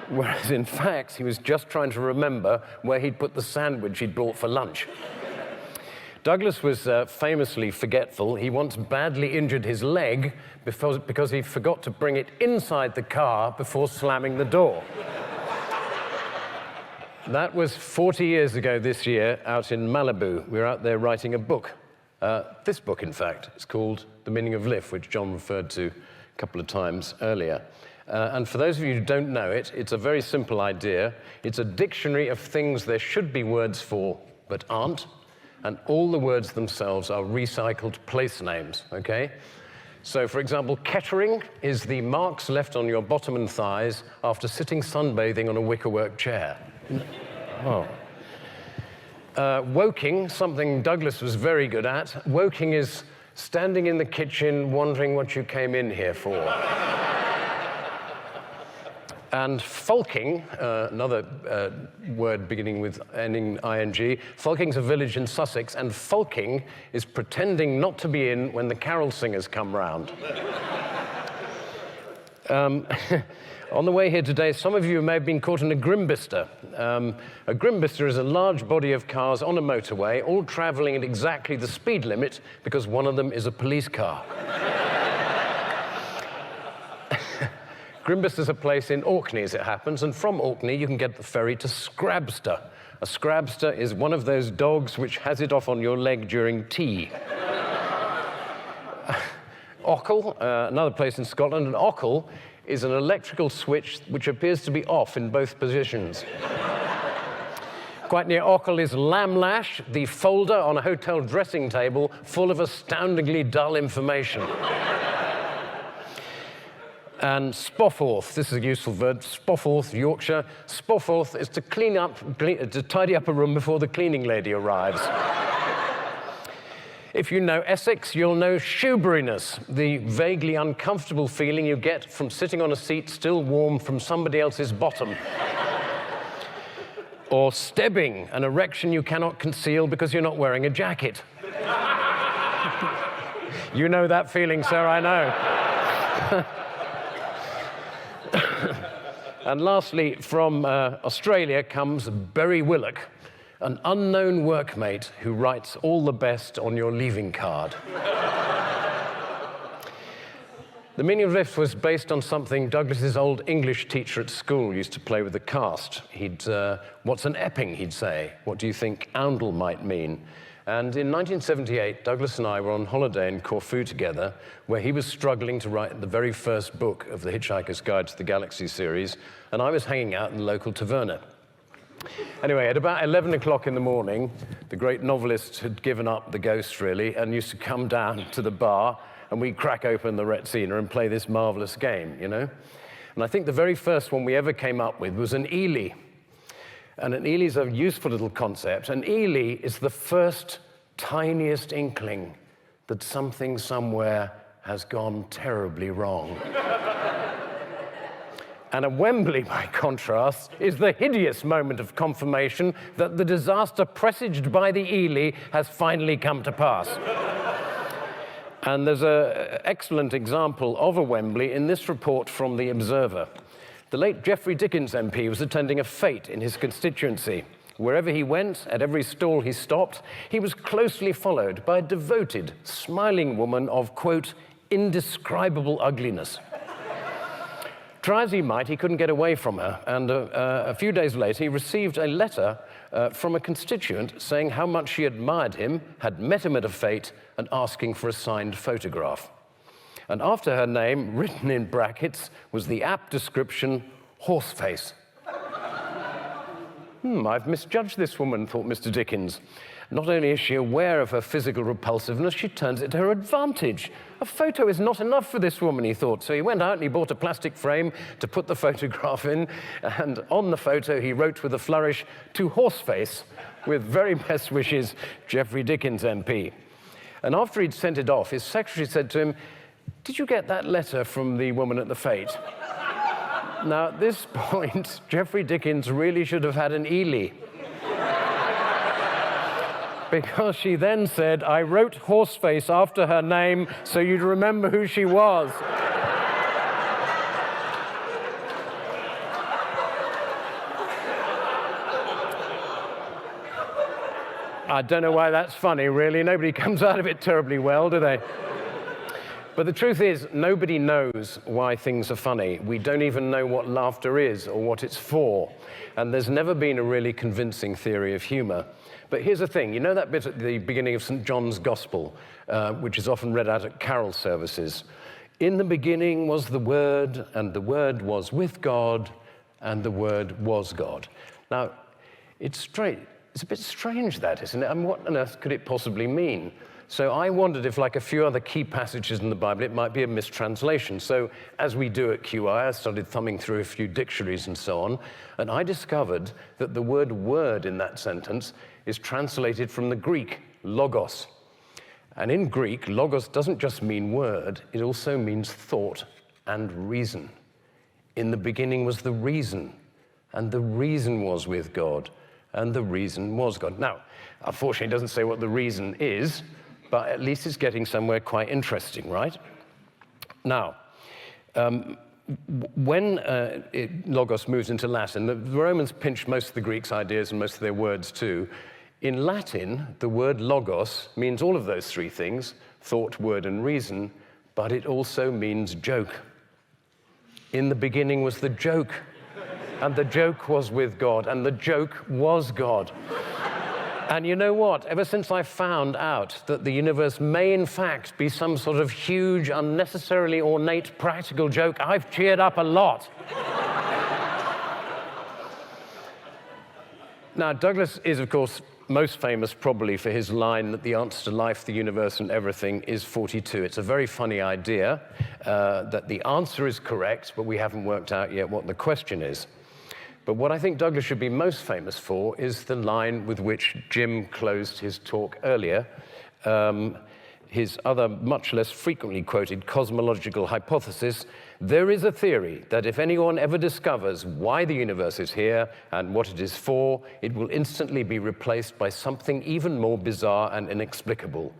Whereas, in fact, he was just trying to remember where he'd put the sandwich he'd brought for lunch. Douglas was famously forgetful. He once badly injured his leg because he forgot to bring it inside the car before slamming the door. That was 40 years ago this year, out in Malibu. We were out there writing a book. This book, in fact, is called The Meaning of Liff, which John referred to a couple of times earlier. And for those of you who don't know it, it's a very simple idea. It's a dictionary of things there should be words for, but aren't. And all the words themselves are recycled place names, okay? So, for example, Kettering is the marks left on your bottom and thighs after sitting sunbathing on a wickerwork chair. Oh. Woking, something Douglas was very good at. Woking is standing in the kitchen wondering what you came in here for. And folking, another word beginning with ending ing, folking's a village in Sussex, and folking is pretending not to be in when the carol singers come round. On the way here today, some of you may have been caught in a grimbister. A grimbister is a large body of cars on a motorway, all traveling at exactly the speed limit because one of them is a police car. Grimbister's a place in Orkney, as it happens, and from Orkney you can get the ferry to Scrabster. A Scrabster is one of those dogs which has it off on your leg during tea. Ockle, another place in Scotland, and Ockle is an electrical switch which appears to be off in both positions. Quite near Ockle is Lamlash, the folder on a hotel dressing table full of astoundingly dull information. And Spofforth, this is a useful word, Spofforth, Yorkshire. Spofforth is to tidy up a room before the cleaning lady arrives. If you know Essex, you'll know shoeburyness, the vaguely uncomfortable feeling you get from sitting on a seat still warm from somebody else's bottom. Or stebbing, an erection you cannot conceal because you're not wearing a jacket. You know that feeling, sir, I know. And lastly, from Australia comes Berry Willock, an unknown workmate who writes all the best on your leaving card. The Meaning of Liff was based on something Douglas's old English teacher at school used to play with the cast. What's an epping, he'd say. What do you think oundle might mean? And in 1978, Douglas and I were on holiday in Corfu together, where he was struggling to write the very first book of the Hitchhiker's Guide to the Galaxy series, and I was hanging out in the local taverna. Anyway, at about 11 o'clock in the morning, the great novelist had given up the ghost, really, and used to come down to the bar, and we'd crack open the Retsina and play this marvelous game, you know? And I think the very first one we ever came up with was an Ely. And an Ely is a useful little concept. An Ely is the first, tiniest inkling that something somewhere has gone terribly wrong. And a Wembley, by contrast, is the hideous moment of confirmation that the disaster presaged by the Ely has finally come to pass. And there's an excellent example of a Wembley in this report from The Observer. The late Geoffrey Dickens MP was attending a fete in his constituency. Wherever he went, at every stall he stopped, he was closely followed by a devoted, smiling woman of, quote, indescribable ugliness. Try as he might, he couldn't get away from her, and a few days later he received a letter from a constituent saying how much she admired him, had met him at a fete, and asking for a signed photograph. And after her name, written in brackets, was the apt description, Horseface. I've misjudged this woman, thought Mr. Dickens. Not only is she aware of her physical repulsiveness, she turns it to her advantage. A photo is not enough for this woman, he thought. So he went out and he bought a plastic frame to put the photograph in, and on the photo he wrote with a flourish, to Horseface, with very best wishes, Geoffrey Dickens MP. And after he'd sent it off, his secretary said to him, did you get that letter from the woman at the fete? Now, at this point, Geoffrey Dickens really should have had an Ely. Because she then said, I wrote Horseface after her name so you'd remember who she was. I don't know why that's funny, really. Nobody comes out of it terribly well, do they? But the truth is, nobody knows why things are funny. We don't even know what laughter is or what it's for. And there's never been a really convincing theory of humor. But here's the thing, you know that bit at the beginning of St. John's Gospel, which is often read out at carol services? In the beginning was the Word, and the Word was with God, and the Word was God. Now, it's a bit strange, that, isn't it? I mean, what on earth could it possibly mean? So I wondered if, like a few other key passages in the Bible, it might be a mistranslation. So as we do at QI, I started thumbing through a few dictionaries and so on, and I discovered that the word word in that sentence is translated from the Greek, logos. And in Greek, logos doesn't just mean word, it also means thought and reason. In the beginning was the reason, and the reason was with God, and the reason was God. Now, unfortunately, it doesn't say what the reason is, but at least it's getting somewhere quite interesting, right? Now, when logos moves into Latin, the Romans pinched most of the Greeks' ideas and most of their words too. In Latin, the word logos means all of those three things, thought, word, and reason, but it also means joke. In the beginning was the joke, and the joke was with God, and the joke was God. And you know what? Ever since I found out that the universe may in fact be some sort of huge, unnecessarily ornate practical joke, I've cheered up a lot. Now, Douglas is, of course, most famous probably for his line that the answer to life, the universe, and everything is 42. It's a very funny idea that the answer is correct, but we haven't worked out yet what the question is. But what I think Douglas should be most famous for is the line with which Jim closed his talk earlier, his other much less frequently quoted cosmological hypothesis. There is a theory that if anyone ever discovers why the universe is here and what it is for, it will instantly be replaced by something even more bizarre and inexplicable.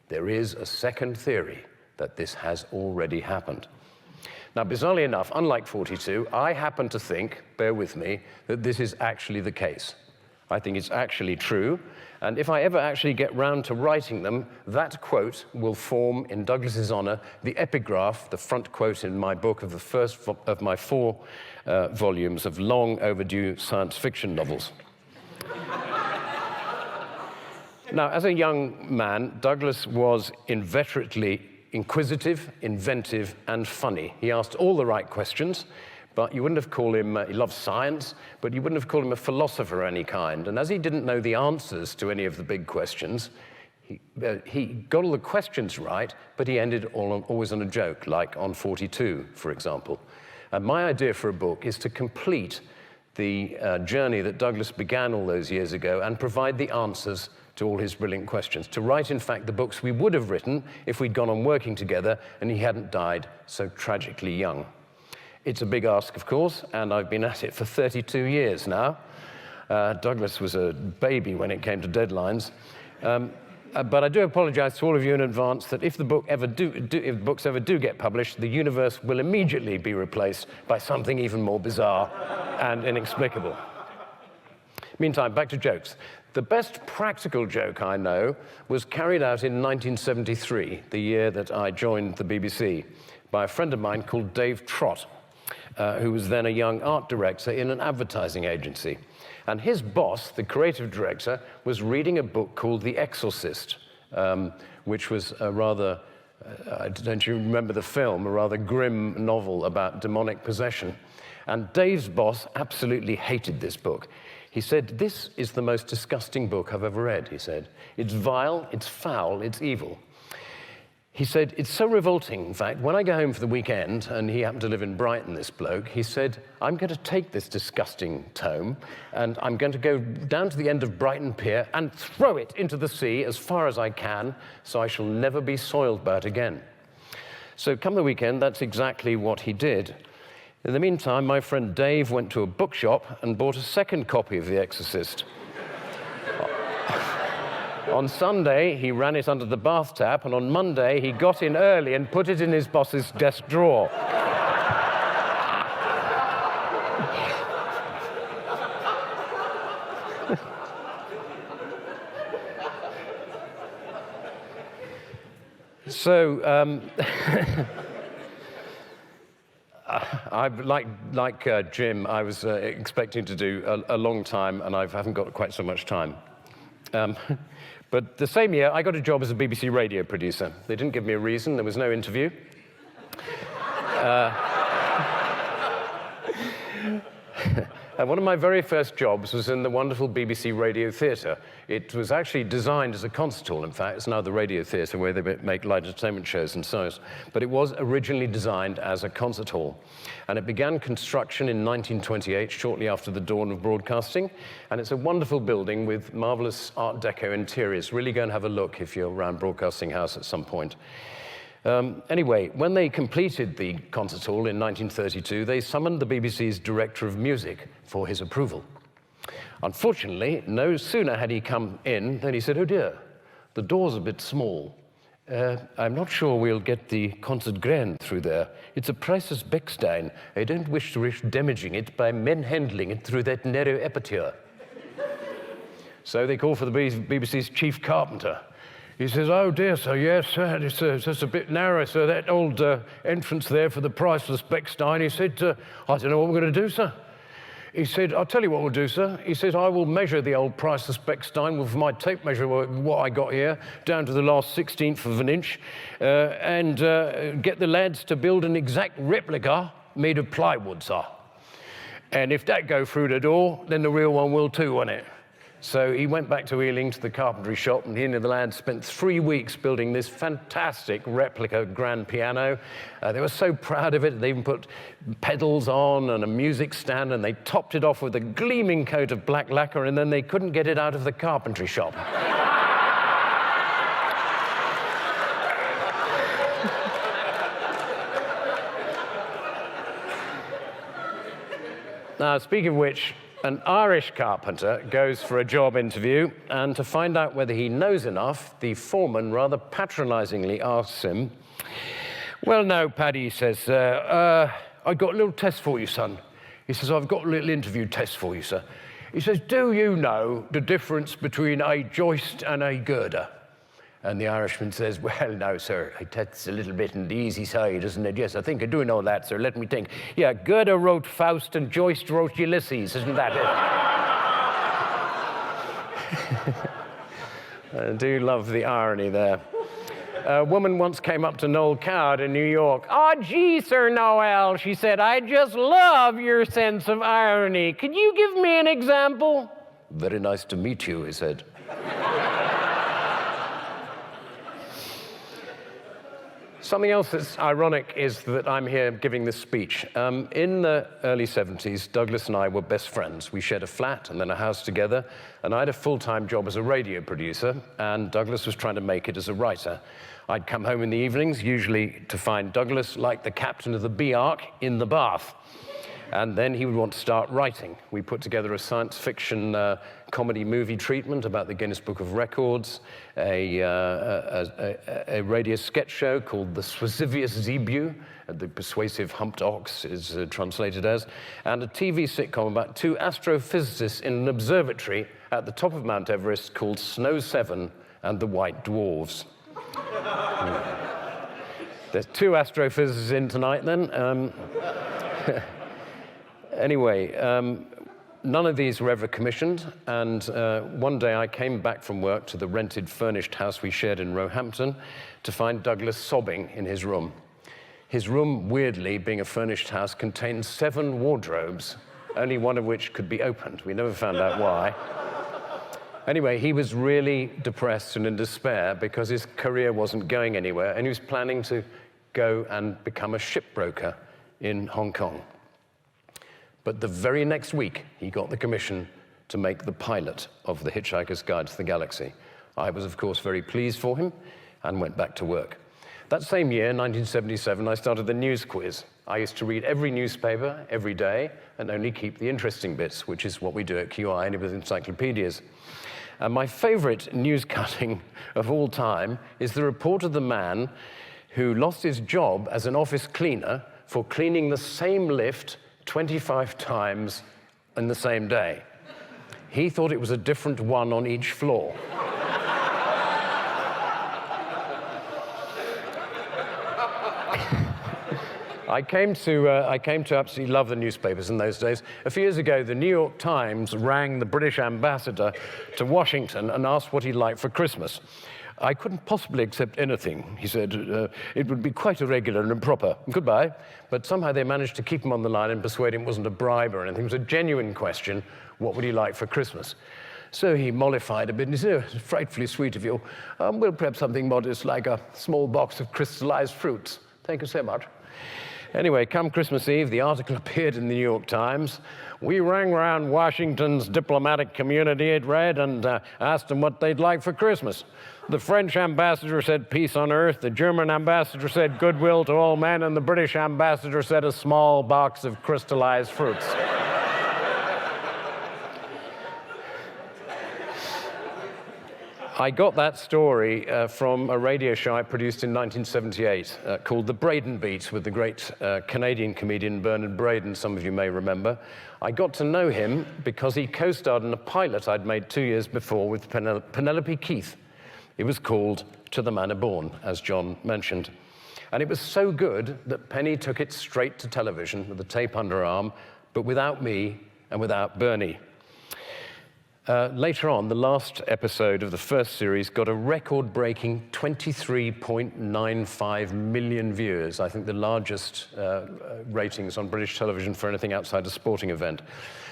There is a second theory that this has already happened. Now, bizarrely enough, unlike 42, I happen to think, bear with me, that this is actually the case. I think it's actually true, and if I ever actually get round to writing them, that quote will form, in Douglas's honor, the epigraph, the front quote in my book of the first of my 4 volumes of long overdue science fiction novels. Now, as a young man, Douglas was inveterately inquisitive, inventive, and funny. He asked all the right questions, but you wouldn't have called him, he loved science, but you wouldn't have called him a philosopher of any kind. And as he didn't know the answers to any of the big questions, he got all the questions right, but he ended always on a joke, like on 42, for example. And my idea for a book is to complete the journey that Douglas began all those years ago and provide the answers to all his brilliant questions. To write, in fact, the books we would have written if we'd gone on working together and he hadn't died so tragically young. It's a big ask, of course, and I've been at it for 32 years now. Douglas was a baby when it came to deadlines. But I do apologize to all of you in advance that if the books ever do get published, the universe will immediately be replaced by something even more bizarre and inexplicable. Meantime, back to jokes. The best practical joke I know was carried out in 1973, the year that I joined the BBC, by a friend of mine called Dave Trott, who was then a young art director in an advertising agency. And his boss, the creative director, was reading a book called The Exorcist, which was a rather, don't you remember the film, a rather grim novel about demonic possession. And Dave's boss absolutely hated this book. He said, "This is the most disgusting book I've ever read," he said. "It's vile, it's foul, it's evil." He said, "It's so revolting, in fact, when I go home for the weekend," and he happened to live in Brighton, this bloke, he said, "I'm going to take this disgusting tome and I'm going to go down to the end of Brighton Pier and throw it into the sea as far as I can, so I shall never be soiled by it again." So come the weekend, that's exactly what he did. In the meantime, my friend Dave went to a bookshop and bought a second copy of The Exorcist. On Sunday, he ran it under the bath tap, and on Monday, he got in early and put it in his boss's desk drawer. So, like Jim, I was expecting to do a long time, and I haven't got quite so much time. But the same year, I got a job as a BBC radio producer. They didn't give me a reason. There was no interview. And one of my very first jobs was in the wonderful BBC Radio Theatre. It was actually designed as a concert hall, in fact. It's now the Radio Theatre, where they make light entertainment shows and so on. But it was originally designed as a concert hall. And it began construction in 1928, shortly after the dawn of broadcasting. And it's a wonderful building with marvelous Art Deco interiors. Really go and have a look if you're around Broadcasting House at some point. Anyway, when they completed the concert hall in 1932, they summoned the BBC's director of music for his approval. Unfortunately, no sooner had he come in than he said, "Oh dear, the door's a bit small. I'm not sure we'll get the concert grand through there. It's a priceless Beckstein. I don't wish to risk damaging it by men handling it through that narrow aperture." So they called for the BBC's chief carpenter. He says, "Oh dear, sir, yes, sir, it's just a bit narrow, sir, that old entrance there for the priceless Beckstein." He said, "I don't know what we're going to do, sir." He said, "I'll tell you what we'll do, sir." He says, "I will measure the old priceless Beckstein with my tape measure, what I got here, down to the last 16th of an inch, and get the lads to build an exact replica made of plywood, sir. And if that go through the door, then the real one will too, won't it?" So he went back to Wheeling to the carpentry shop, and he and the lads spent 3 weeks building this fantastic replica grand piano. They were so proud of it, they even put pedals on and a music stand, and they topped it off with a gleaming coat of black lacquer, and then they couldn't get it out of the carpentry shop. Now, speaking of which, an Irish carpenter goes for a job interview, and to find out whether he knows enough, the foreman rather patronizingly asks him, "Well, no, Paddy," he says, "I've got a little test for you, son." He says, "I've got a little interview test for you, sir." He says, "Do you know the difference between a joist and a girder?" And the Irishman says, "Well, no, sir, that's a little bit on the easy side, isn't it? Yes, I think I do know that, sir. Let me think. Yeah, Goethe wrote Faust and Joyce wrote Ulysses, isn't that it?" I do love the irony there. A woman once came up to Noel Coward in New York. "Oh, gee, Sir Noel," she said, "I just love your sense of irony. Could you give me an example?" "Very nice to meet you," he said. Something else that's ironic is that I'm here giving this speech. In the early 70s, Douglas and I were best friends. We shared a flat and then a house together, and I had a full-time job as a radio producer, and Douglas was trying to make it as a writer. I'd come home in the evenings, usually to find Douglas, like the captain of the B-Ark, in the bath. And then he would want to start writing. We put together a science fiction comedy movie treatment about the Guinness Book of Records, a radio sketch show called The Swasivius Zebu, the persuasive humped ox is translated as, and a TV sitcom about two astrophysicists in an observatory at the top of Mount Everest called Snow 7 and the White Dwarves. There's two astrophysicists in tonight then. Anyway, none of these were ever commissioned, and one day I came back from work to the rented furnished house we shared in Roehampton to find Douglas sobbing in his room. His room, weirdly, being a furnished house, contained 7 wardrobes, only one of which could be opened. We never found out why. Anyway, he was really depressed and in despair because his career wasn't going anywhere, and he was planning to go and become a shipbroker in Hong Kong. But the very next week, he got the commission to make the pilot of The Hitchhiker's Guide to the Galaxy. I was, of course, very pleased for him and went back to work. That same year, 1977, I started the news quiz. I used to read every newspaper every day and only keep the interesting bits, which is what we do at QI and with encyclopedias. And my favorite news cutting of all time is the report of the man who lost his job as an office cleaner for cleaning the same lift 25 times in the same day. He thought it was a different one on each floor. I came to absolutely love the newspapers in those days. A few years ago, the New York Times rang the British ambassador to Washington and asked what he'd like for Christmas. I couldn't possibly accept anything, he said. It would be quite irregular and improper. Goodbye. But somehow they managed to keep him on the line and persuade him it wasn't a bribe or anything. It was a genuine question, what would he like for Christmas? So he mollified a bit and he said, oh, frightfully sweet of you. We'll perhaps something modest like a small box of crystallized fruits. Thank you so much. Anyway, come Christmas Eve, the article appeared in the New York Times. We rang around Washington's diplomatic community, it read, and asked them what they'd like for Christmas. The French ambassador said peace on earth, the German ambassador said goodwill to all men, and the British ambassador said a small box of crystallized fruits. I got that story from a radio show I produced in 1978 called The Braden Beat with the great Canadian comedian Bernard Braden, some of you may remember. I got to know him because he co-starred in a pilot I'd made 2 years before with Penelope Keith. It was called To the Manor Born, as John mentioned. And it was so good that Penny took it straight to television with the tape under her arm, but without me and without Bernie. Later on, the last episode of the first series got a record-breaking 23.95 million viewers, I think the largest ratings on British television for anything outside a sporting event.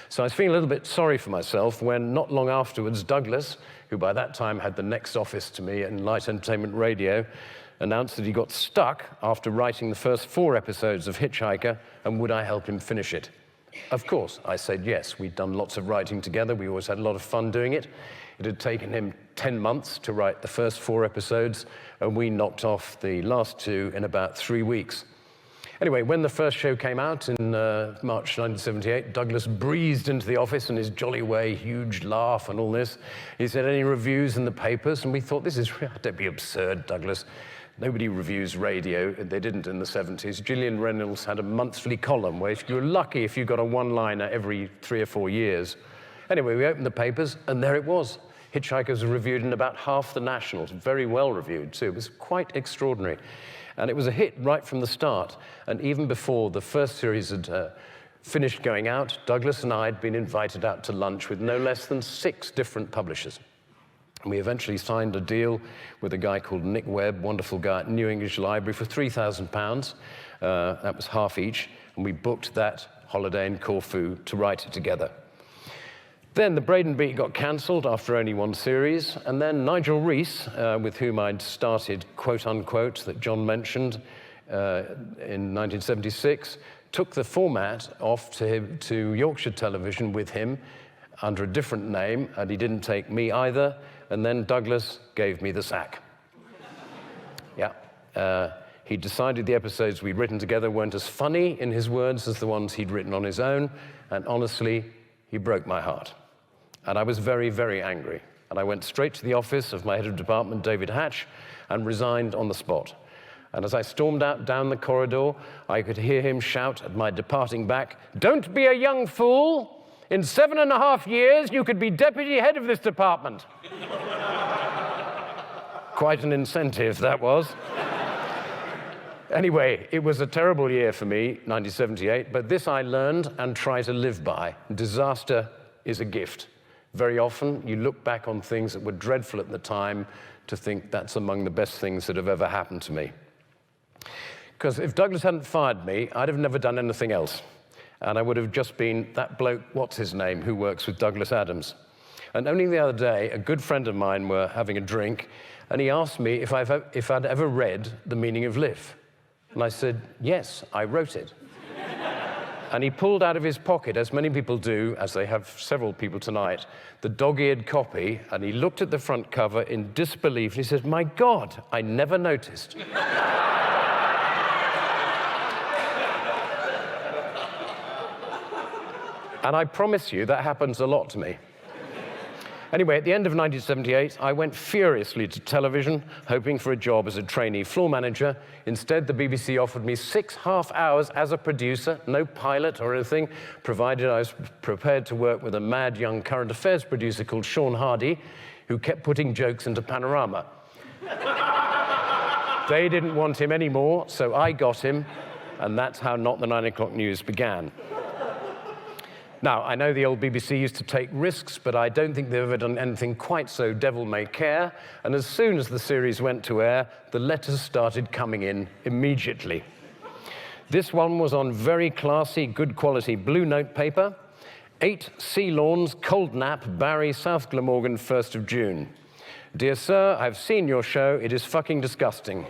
So I was feeling a little bit sorry for myself when, not long afterwards, Douglas, who by that time had the next office to me in Light Entertainment Radio, announced that he got stuck after writing the first 4 episodes of Hitchhiker, and would I help him finish it? Of course, I said yes. We'd done lots of writing together. We always had a lot of fun doing it. It had taken him 10 months to write the first 4 episodes, and we knocked off the last 2 in about 3 weeks. Anyway, when the first show came out in March 1978, Douglas breezed into the office in his jolly way, huge laugh and all this. He said, any reviews in the papers? And we thought, don't be absurd, Douglas. Nobody reviews radio. They didn't in the 70s. Gillian Reynolds had a monthly column where if you were lucky if you got a one-liner every 3 or 4 years. Anyway, we opened the papers, and there it was. Hitchhiker was reviewed in about half the nationals, very well reviewed too. It was quite extraordinary. And it was a hit right from the start. And even before the first series had finished going out, Douglas and I had been invited out to lunch with no less than 6 different publishers. And we eventually signed a deal with a guy called Nick Webb, wonderful guy at New English Library, for £3,000. That was half each. And we booked that holiday in Corfu to write it together. Then the Braden Beat got cancelled after only one series, and then Nigel Rees, with whom I'd started Quote Unquote that John mentioned in 1976, took the format off to Yorkshire Television with him under a different name, and he didn't take me either, and then Douglas gave me the sack. Yeah. He decided the episodes we'd written together weren't as funny, in his words, as the ones he'd written on his own, and honestly, he broke my heart. And I was very, very angry. And I went straight to the office of my head of department, David Hatch, and resigned on the spot. And as I stormed out down the corridor, I could hear him shout at my departing back, "Don't be a young fool! In 7.5 years, you could be deputy head of this department." Quite an incentive, that was. Anyway, it was a terrible year for me, 1978, but this I learned and try to live by. Disaster is a gift. Very often, you look back on things that were dreadful at the time to think that's among the best things that have ever happened to me. Because if Douglas hadn't fired me, I'd have never done anything else. And I would have just been that bloke, what's his name, who works with Douglas Adams. And only the other day, a good friend of mine were having a drink, and he asked me if I'd ever read The Meaning of Liff. And I said, yes, I wrote it. And he pulled out of his pocket, as many people do, as they have several people tonight, the dog-eared copy, and he looked at the front cover in disbelief, and he said, my God, I never noticed. And I promise you, that happens a lot to me. Anyway, at the end of 1978, I went furiously to television, hoping for a job as a trainee floor manager. Instead, the BBC offered me 6.5 hours as a producer, no pilot or anything, provided I was prepared to work with a mad young current affairs producer called Sean Hardy, who kept putting jokes into Panorama. They didn't want him anymore, so I got him, and that's how Not the 9 O'Clock News began. Now, I know the old BBC used to take risks, but I don't think they've ever done anything quite so devil may care. And as soon as the series went to air, the letters started coming in immediately. This one was on very classy, good quality blue note paper. 8 Sea Lawns, Cold Nap, Barry, South Glamorgan, 1st of June. Dear sir, I've seen your show. It is fucking disgusting.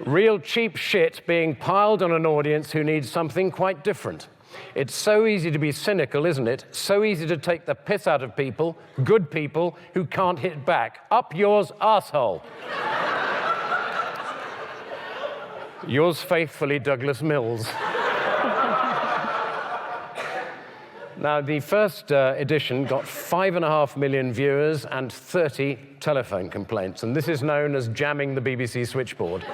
Real cheap shit being piled on an audience who needs something quite different. It's so easy to be cynical, isn't it? So easy to take the piss out of people, good people, who can't hit back. Up yours, arsehole. Yours faithfully, Douglas Mills. Now, the first edition got 5.5 million viewers and 30 telephone complaints, and this is known as jamming the BBC switchboard.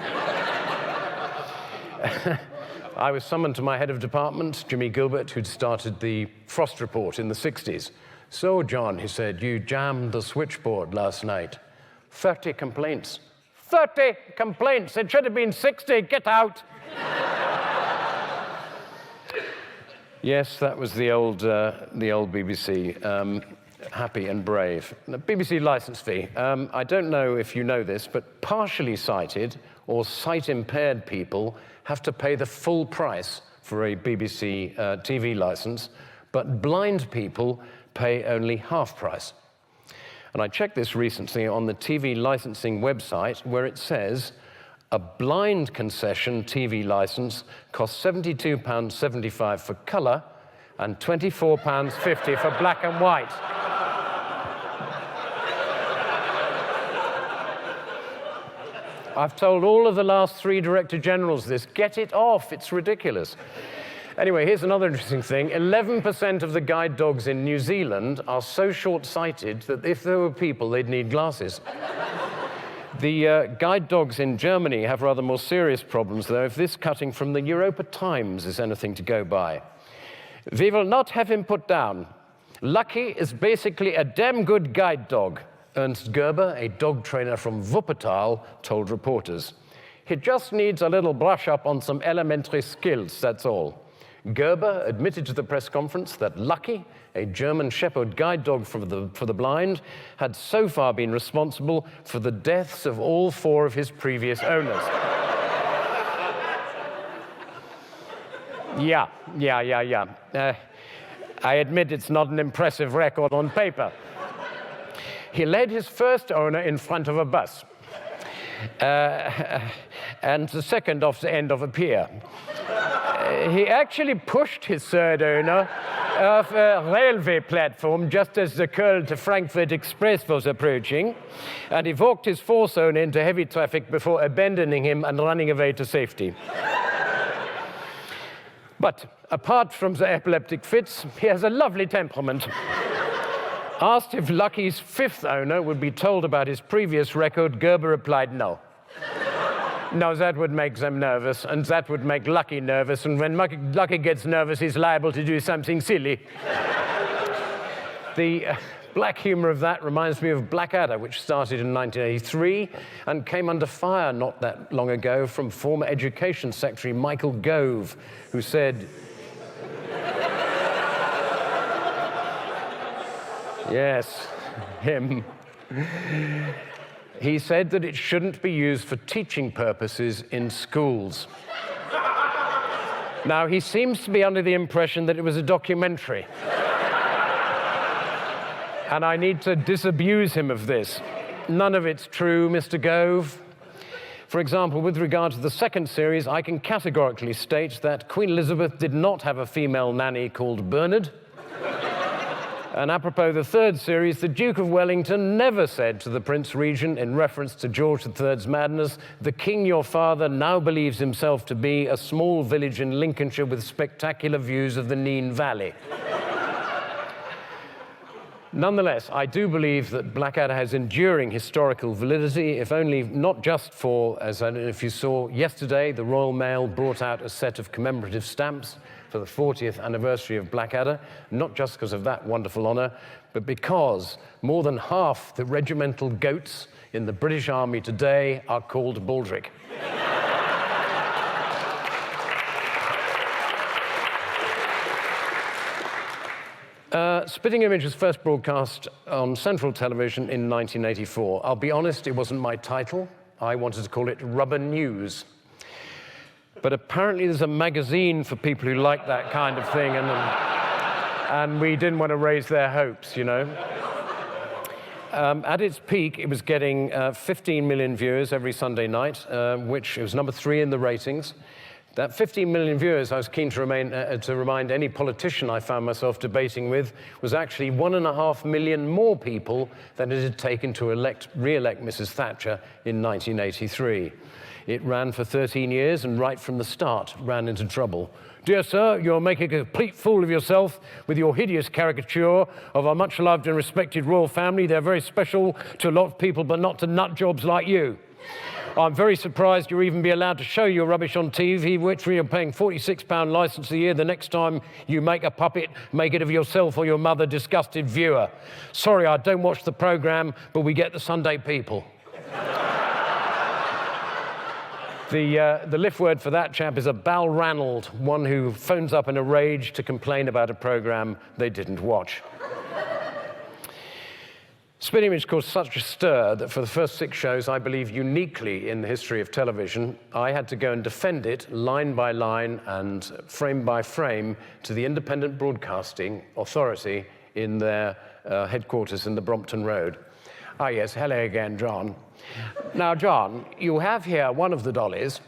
I was summoned to my head of department, Jimmy Gilbert, who'd started the Frost Report in the 60s. So, John, he said, you jammed the switchboard last night. 30 complaints. 30 complaints! It should have been 60. Get out! Yes, that was the old BBC, happy and brave. The BBC licence fee. I don't know if you know this, but partially sighted or sight-impaired people have to pay the full price for a BBC TV licence, but blind people pay only half price. And I checked this recently on the TV licensing website, where it says a blind concession TV licence costs £72.75 for colour and £24.50 for black and white. I've told all of the last 3 Director Generals this. Get it off, it's ridiculous. Anyway, here's another interesting thing. 11% of the guide dogs in New Zealand are so short-sighted that if there were people, they'd need glasses. The guide dogs in Germany have rather more serious problems, though, if this cutting from the Europa Times is anything to go by. We will not have him put down. Lucky is basically a damn good guide dog, Ernst Gerber, a dog trainer from Wuppertal, told reporters. He just needs a little brush up on some elementary skills, that's all. Gerber admitted to the press conference that Lucky, a German Shepherd guide dog for the blind, had so far been responsible for the deaths of all 4 of his previous owners. Yeah. I admit it's not an impressive record on paper. He led his first owner in front of a bus, and the second off the end of a pier. He actually pushed his third owner off a railway platform just as the Köln to Frankfurt Express was approaching, and he walked his fourth owner into heavy traffic before abandoning him and running away to safety. But apart from the epileptic fits, he has a lovely temperament. Asked if Lucky's fifth owner would be told about his previous record, Gerber replied no. No, that would make them nervous, and that would make Lucky nervous, and when Lucky gets nervous, he's liable to do something silly. The black humor of that reminds me of Blackadder, which started in 1983 and came under fire not that long ago from former Education Secretary Michael Gove, who said, yes, him. He said that it shouldn't be used for teaching purposes in schools. Now, he seems to be under the impression that it was a documentary. And I need to disabuse him of this. None of it's true, Mr. Gove. For example, with regard to the second series, I can categorically state that Queen Elizabeth did not have a female nanny called Bernard. And apropos the third series, the Duke of Wellington never said to the Prince Regent, in reference to George III's madness, "The king, your father, now believes himself to be a small village in Lincolnshire with spectacular views of the Nene Valley." Nonetheless, I do believe that Blackadder has enduring historical validity, if only not just for, as I don't know if you saw yesterday, the Royal Mail brought out a set of commemorative stamps for the 40th anniversary of Blackadder, not just because of that wonderful honor, but because more than half the regimental goats in the British Army today are called Baldric. Spitting Image was first broadcast on Central Television in 1984. I'll be honest, it wasn't my title. I wanted to call it Rubber News. But apparently there's a magazine for people who like that kind of thing, and we didn't want to raise their hopes, you know. At its peak, it was getting 15 million viewers every Sunday night, which it was number 3 in the ratings. That 15 million viewers, I was keen to remind any politician I found myself debating with, was actually 1.5 million more people than it had taken to re-elect Mrs. Thatcher in 1983. It ran for 13 years and right from the start ran into trouble. Dear sir, you're making a complete fool of yourself with your hideous caricature of our much loved and respected royal family. They're very special to a lot of people, but not to nut jobs like you. I'm very surprised you'll even be allowed to show your rubbish on TV, which you're paying £46 license a year. The next time you make a puppet, make it of yourself or your mother, disgusted viewer. Sorry, I don't watch the programme, but we get the Sunday people. The Liff word for that chap is a Balranald, one who phones up in a rage to complain about a programme they didn't watch. Spitting Image caused such a stir that for the first 6 shows, I believe uniquely in the history of television, I had to go and defend it line by line and frame by frame to the Independent Broadcasting Authority in their headquarters in the Brompton Road. Ah, yes, hello again, John. Now, John, you have here one of the dollies.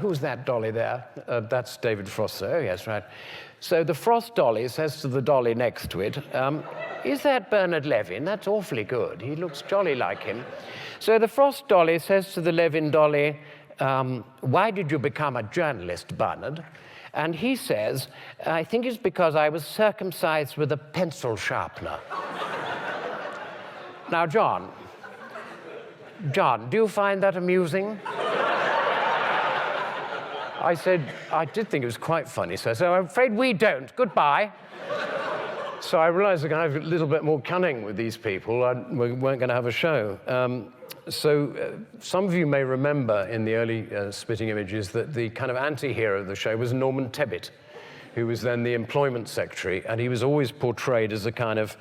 Who's that dolly there? That's David Frost, oh, yes, right. So the Frost dolly says to the dolly next to it, is that Bernard Levin? That's awfully good. He looks jolly like him. So the Frost dolly says to the Levin dolly, why did you become a journalist, Bernard? And he says, I think it's because I was circumcised with a pencil sharpener. Now, John, do you find that amusing? I said, I did think it was quite funny, sir, so I'm afraid we don't. Goodbye. So I realized we're going to have a little bit more cunning with these people. We weren't going to have a show. Some of you may remember in the early Spitting Images that the kind of anti-hero of the show was Norman Tebbit, who was then the employment secretary, and he was always portrayed as a kind of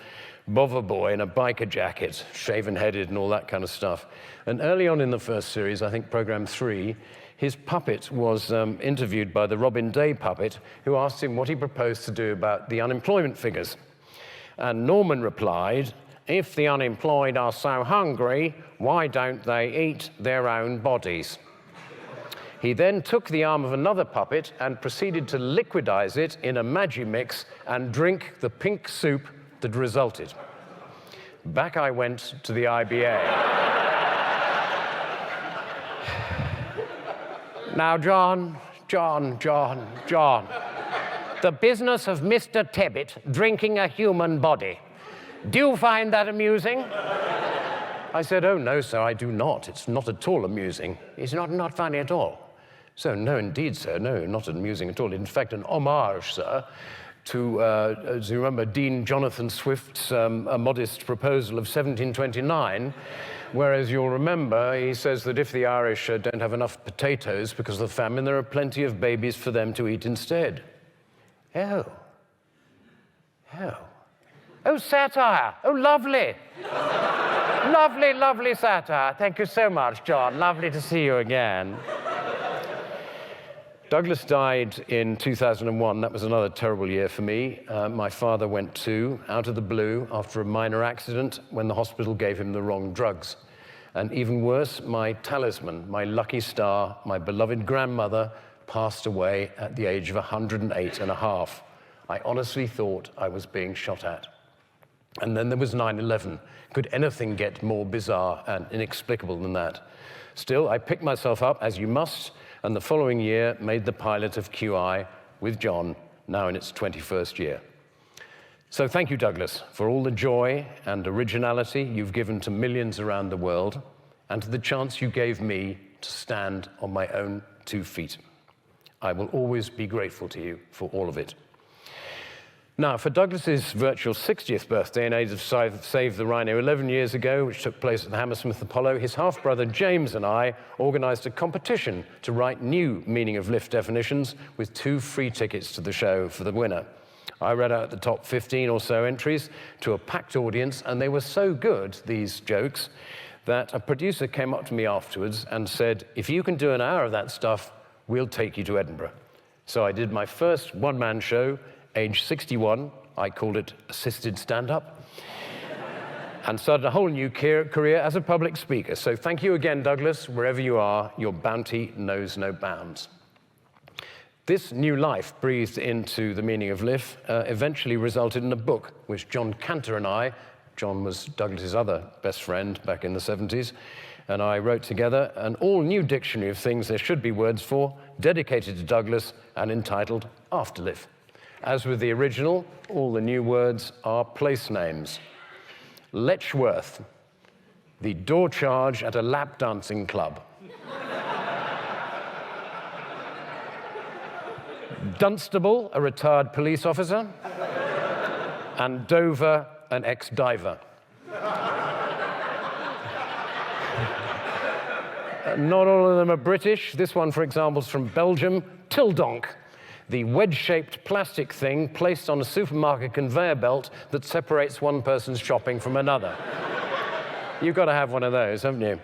bother boy in a biker jacket, shaven-headed and all that kind of stuff. And early on in the first series, I think program 3, his puppet was interviewed by the Robin Day puppet, who asked him what he proposed to do about the unemployment figures. And Norman replied, "If the unemployed are so hungry, why don't they eat their own bodies?" He then took the arm of another puppet and proceeded to liquidize it in a Magimix and drink the pink soup that resulted. Back I went to the IBA. Now, John, the business of Mr. Tebbit drinking a human body. Do you find that amusing? I said, "Oh, no, sir, I do not. It's not at all amusing. It's not funny at all." So, no, indeed, sir, no, not amusing at all. In fact, an homage, sir, to, as you remember, Dean Jonathan Swift's A Modest Proposal of 1729, whereas you'll remember, he says that if the Irish don't have enough potatoes because of the famine, there are plenty of babies for them to eat instead. Oh, satire. Oh, lovely. Lovely satire. Thank you so much, John. Lovely to see you again. Douglas died in 2001. That was another terrible year for me. My father went too, out of the blue, after a minor accident when the hospital gave him the wrong drugs. And even worse, my talisman, my lucky star, my beloved grandmother, passed away at the age of 108 and a half. I honestly thought I was being shot at. And then there was 9/11. Could anything get more bizarre and inexplicable than that? Still, I picked myself up, as you must, and the following year made the pilot of QI with John, now in its 21st year. So thank you, Douglas, for all the joy and originality you've given to millions around the world, and to the chance you gave me to stand on my own 2 feet. I will always be grateful to you for all of it. Now, for Douglas's virtual 60th birthday in aid of Save the Rhino 11 years ago, which took place at the Hammersmith Apollo, his half-brother James and I organized a competition to write new Meaning of Liff definitions with 2 free tickets to the show for the winner. I read out the top 15 or so entries to a packed audience, and they were so good, these jokes, that a producer came up to me afterwards and said, "If you can do an hour of that stuff, we'll take you to Edinburgh." So I did my first one-man show, age 61, I called it assisted stand-up, and started a whole new career as a public speaker. So thank you again, Douglas. Wherever you are, your bounty knows no bounds. This new life breathed into the Meaning of Liff eventually resulted in a book which John Cantor and I, John was Douglas's other best friend back in the 70s, and I wrote together an all-new dictionary of things there should be words for, dedicated to Douglas and entitled After Liff. As with the original, all the new words are place names. Letchworth, the door charge at a lap dancing club. Dunstable, a retired police officer. And Dover, an ex-diver. Not all of them are British. This one, for example, is from Belgium, Tildonk, the wedge-shaped plastic thing placed on a supermarket conveyor belt that separates one person's shopping from another. You've got to have one of those, haven't you?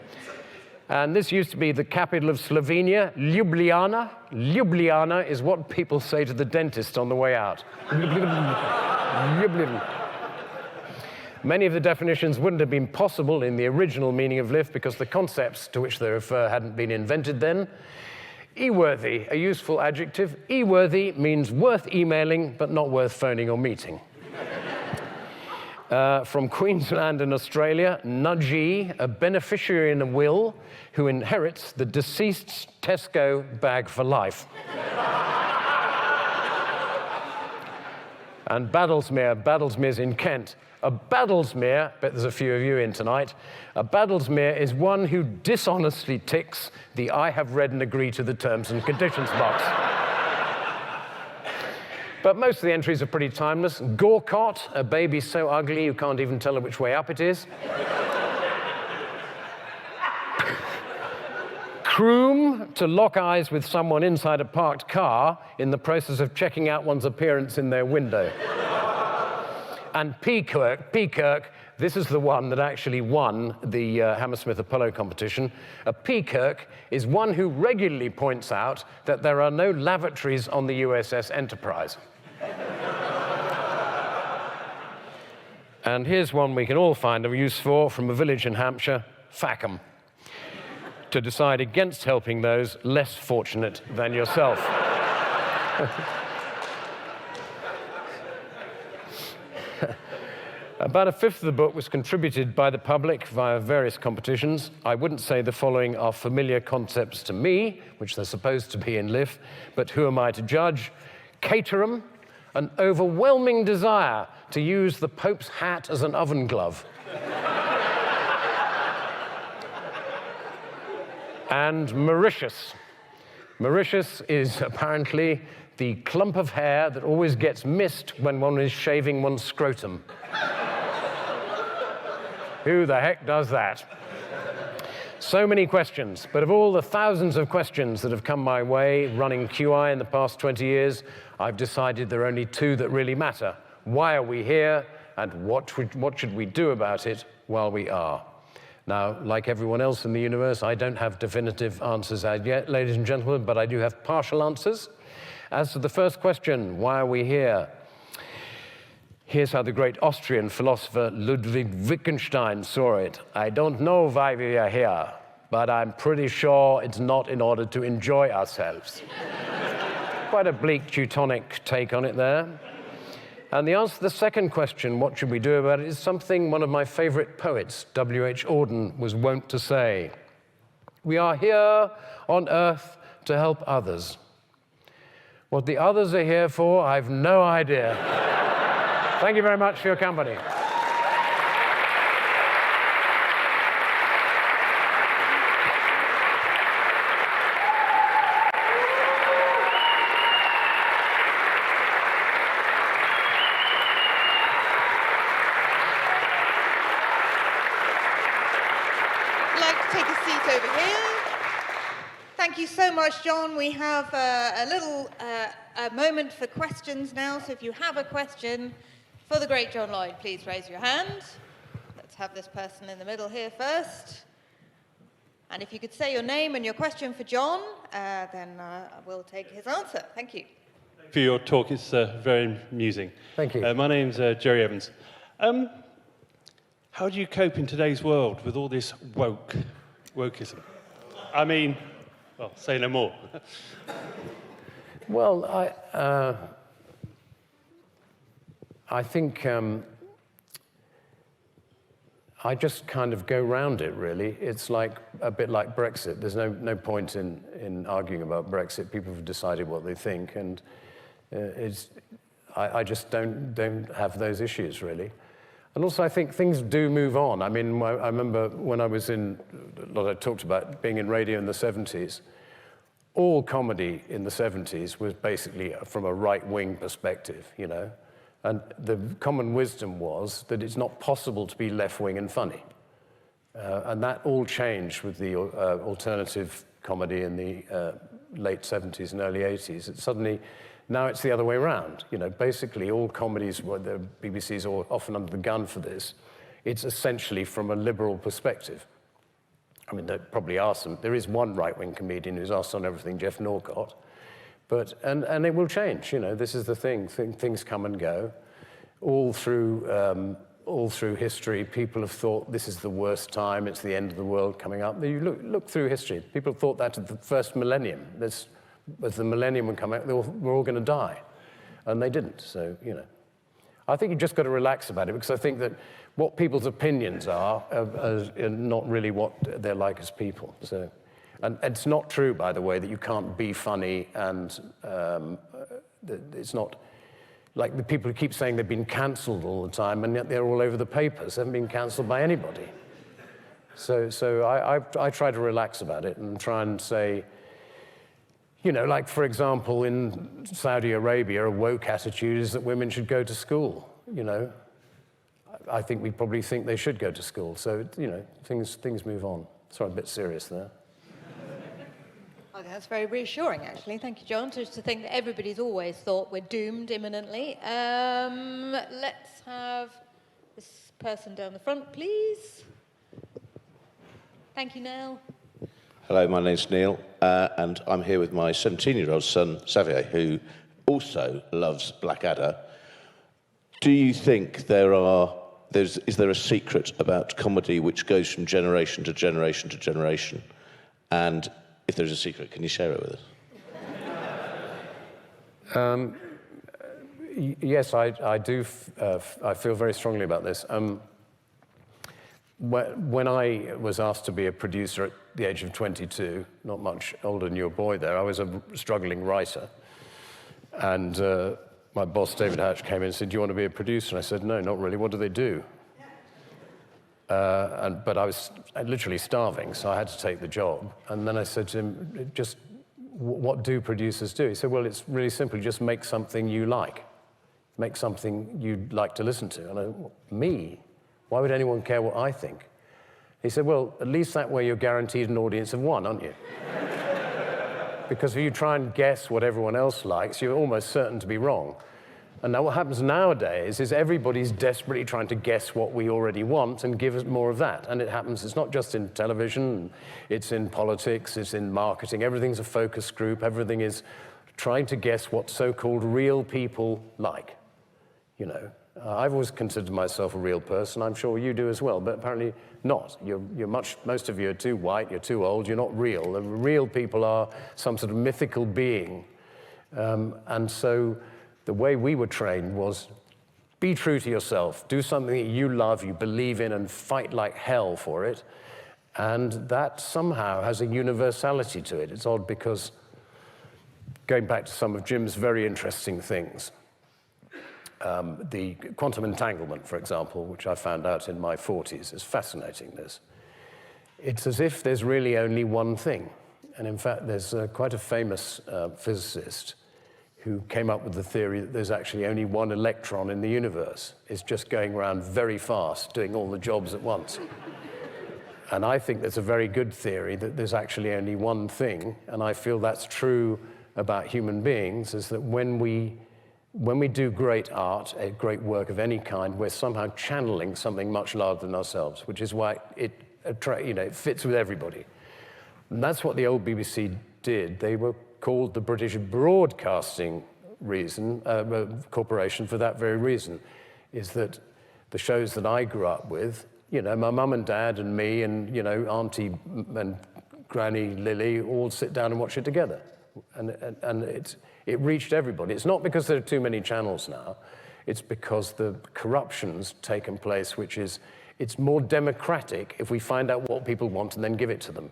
And this used to be the capital of Slovenia, Ljubljana. Ljubljana is what people say to the dentist on the way out. Many of the definitions wouldn't have been possible in the original Meaning of Liff because the concepts to which they refer hadn't been invented then. E-worthy, a useful adjective. E-worthy means worth emailing, but not worth phoning or meeting. From Queensland in Australia, nudgee, a beneficiary in a will who inherits the deceased's Tesco bag for life. And Badlesmere's in Kent. A Badlesmere, bet there's a few of you in tonight, a Badlesmere is one who dishonestly ticks the I have read and agree to the terms and conditions box. But most of the entries are pretty timeless. Gorcot, a baby so ugly you can't even tell her which way up it is. Croom, to lock eyes with someone inside a parked car in the process of checking out one's appearance in their window. And P. Kirk, this is the one that actually won the Hammersmith Apollo competition. A P. Kirk is one who regularly points out that there are no lavatories on the USS Enterprise. And here's one we can all find a use for from a village in Hampshire, Fackham, to decide against helping those less fortunate than yourself. About a fifth of the book was contributed by the public via various competitions. I wouldn't say the following are familiar concepts to me, which they're supposed to be in Liff, but who am I to judge? Caterham, an overwhelming desire to use the Pope's hat as an oven glove. And Mauritius. Mauritius is apparently the clump of hair that always gets missed when one is shaving one's scrotum. Who the heck does that? So many questions, but of all the thousands of questions that have come my way running QI in the past 20 years, I've decided there are only two that really matter. Why are we here, and what should we do about it while we are? Now, like everyone else in the universe, I don't have definitive answers as yet, ladies and gentlemen, but I do have partial answers. As to the first question, why are we here? Here's how the great Austrian philosopher Ludwig Wittgenstein saw it. I don't know why we are here, but I'm pretty sure it's not in order to enjoy ourselves. Quite a bleak Teutonic take on it there. And the answer to the second question, what should we do about it, is something one of my favorite poets, W.H. Auden, was wont to say. We are here on earth to help others. What the others are here for, I've no idea. Thank you very much for your company. Thank you so much, John. We have a little moment for questions now. So if you have a question for the great John Lloyd, please raise your hand. Let's have this person in the middle here first. And if you could say your name and your question for John, then we'll take his answer. Thank you. For your talk, it's very amusing. Thank you. My name's Jerry Evans. How do you cope in today's world with all this wokeism? I mean, well, say no more. Well, I think I just kind of go round it, really. It's like a bit like Brexit. There's no point in arguing about Brexit. People have decided what they think, and I just don't have those issues, really. And also, I think things do move on. I mean, I remember when I was in, what I talked about, being in radio in the 70s, all comedy in the 70s was basically from a right-wing perspective, you know? And the common wisdom was that it's not possible to be left-wing and funny. And that all changed with the alternative comedy in the late 70s and early 80s. It suddenly, now it's the other way around. You know, basically all comedies, well, the BBC's often under the gun for this, it's essentially from a liberal perspective. I mean, there probably are some, there is one right-wing comedian who's asked on everything, Jeff Norcott, but, and it will change, you know, this is the thing, things come and go. All through history, people have thought this is the worst time, it's the end of the world coming up. You look through history, people thought that at the first millennium, as the millennium would come out, we're all going to die. And they didn't, so, you know. I think you've just got to relax about it, because I think that what people's opinions are not really what they're like as people. So, and it's not true, by the way, that you can't be funny, and it's not like the people who keep saying they've been cancelled all the time, and yet they're all over the papers. They haven't been cancelled by anybody. So I try to relax about it and try and say, you know, like, for example, in Saudi Arabia, a woke attitude is that women should go to school, you know. I think we probably think they should go to school. So, you know, things move on. Sorry, I'm a bit serious there. That's very reassuring, actually. Thank you, John. Just to think that everybody's always thought we're doomed imminently. Let's have this person down the front, please. Thank you, Neil. Hello, my name's Neil, and I'm here with my 17-year-old son, Xavier, who also loves Blackadder. Do you think is there a secret about comedy which goes from generation to generation to generation? And if there's a secret, can you share it with us? Yes, I do. I feel very strongly about this. When I was asked to be a producer at the age of 22, not much older than your boy there, I was a struggling writer. And my boss, David Hatch, came in and said, "Do you want to be a producer?" And I said, "No, not really. What do they do?" But I was literally starving, so I had to take the job. And then I said to him, "Just what do producers do?" He said, "Well, it's really simple. Just make something you like. Make something you'd like to listen to." And I went, "Me? Why would anyone care what I think?" He said, "Well, at least that way you're guaranteed an audience of one, aren't you?" Because if you try and guess what everyone else likes, you're almost certain to be wrong. And now what happens nowadays is everybody's desperately trying to guess what we already want and give us more of that. And it happens, it's not just in television, it's in politics, it's in marketing, everything's a focus group, everything is trying to guess what so-called real people like. You know, I've always considered myself a real person, I'm sure you do as well, but apparently not. Most of you are too white, you're too old, you're not real. The real people are some sort of mythical being. And so the way we were trained was be true to yourself, do something that you love, you believe in, and fight like hell for it. And that somehow has a universality to it. It's odd because, going back to some of Jim's very interesting things, the quantum entanglement, for example, which I found out in my 40s, is fascinating, this. It's as if there's really only one thing. And in fact, there's quite a famous physicist who came up with the theory that there's actually only one electron in the universe. It's just going around very fast, doing all the jobs at once. And I think that's a very good theory, that there's actually only one thing. And I feel that's true about human beings, is that when we do great art, a great work of any kind, we're somehow channeling something much larger than ourselves, which is why it fits with everybody. And that's what the old BBC did. They were called the British Broadcasting Corporation for that very reason, is that the shows that I grew up with, my mum and dad and me and, Auntie and Granny Lily all sit down and watch it together. And it reached everybody. It's not because there are too many channels now. It's because the corruption's taken place, which is, it's more democratic if we find out what people want and then give it to them.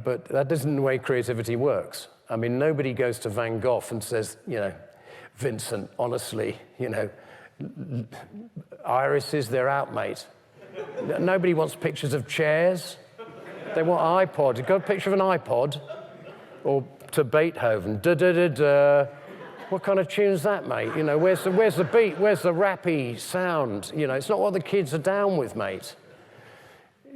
But that isn't the way creativity works. I mean, nobody goes to Van Gogh and says, Vincent, honestly, irises, they're out, mate. Nobody wants pictures of chairs. They want iPod. You got a picture of an iPod? Or to Beethoven, da-da-da-da. What kind of tune's that, mate? Where's the beat? Where's the rappy sound? It's not what the kids are down with, mate.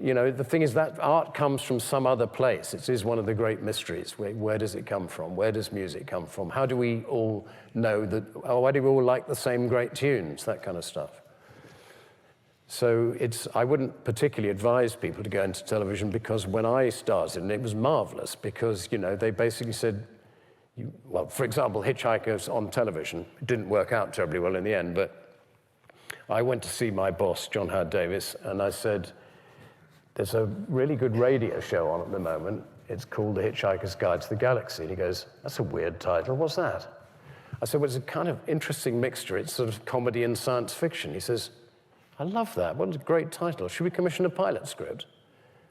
The thing is that art comes from some other place. It is one of the great mysteries. Where does it come from? Where does music come from? How do we all know that, why do we all like the same great tunes? That kind of stuff. So I wouldn't particularly advise people to go into television, because when I started, and it was marvelous, because, they basically said, for example, Hitchhiker's on television. It didn't work out terribly well in the end, but I went to see my boss, John Howard Davis, and I said, there's a really good radio show on at the moment. It's called The Hitchhiker's Guide to the Galaxy. And he goes, that's a weird title. What's that? I said, well, it's a kind of interesting mixture. It's sort of comedy and science fiction. He says, I love that. What a great title. Should we commission a pilot script?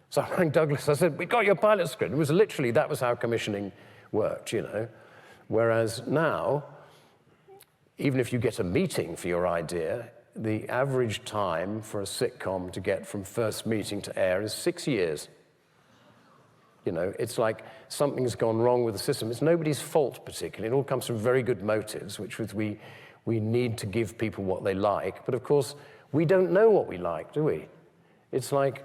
So I rang Douglas. I said, we got your pilot script. It was literally, that was how commissioning worked, Whereas now, even if you get a meeting for your idea, the average time for a sitcom to get from first meeting to air is 6 years. It's like something's gone wrong with the system. It's nobody's fault particularly. It all comes from very good motives, which is we need to give people what they like. But of course, we don't know what we like, do we? It's like,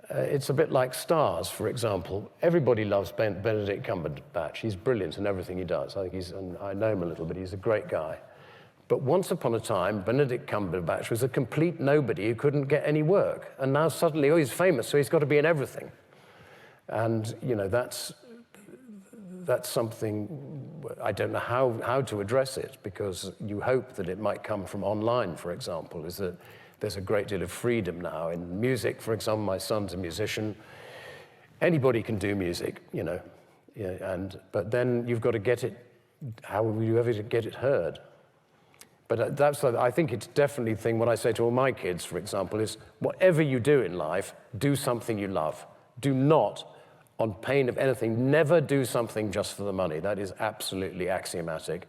it's a bit like stars, for example. Everybody loves Benedict Cumberbatch. He's brilliant in everything he does. I think and I know him a little bit, he's a great guy. But once upon a time, Benedict Cumberbatch was a complete nobody who couldn't get any work. And now suddenly, oh, he's famous, so he's got to be in everything. And, you know, that's something, I don't know how to address it, because you hope that it might come from online, for example, is that there's a great deal of freedom now. In music, for example, my son's a musician. Anybody can do music, you know, but then you've got to get it, how will you ever get it heard? But I think it's definitely the thing, what I say to all my kids, for example, is whatever you do in life, do something you love. Do not, on pain of anything, never do something just for the money. That is absolutely axiomatic.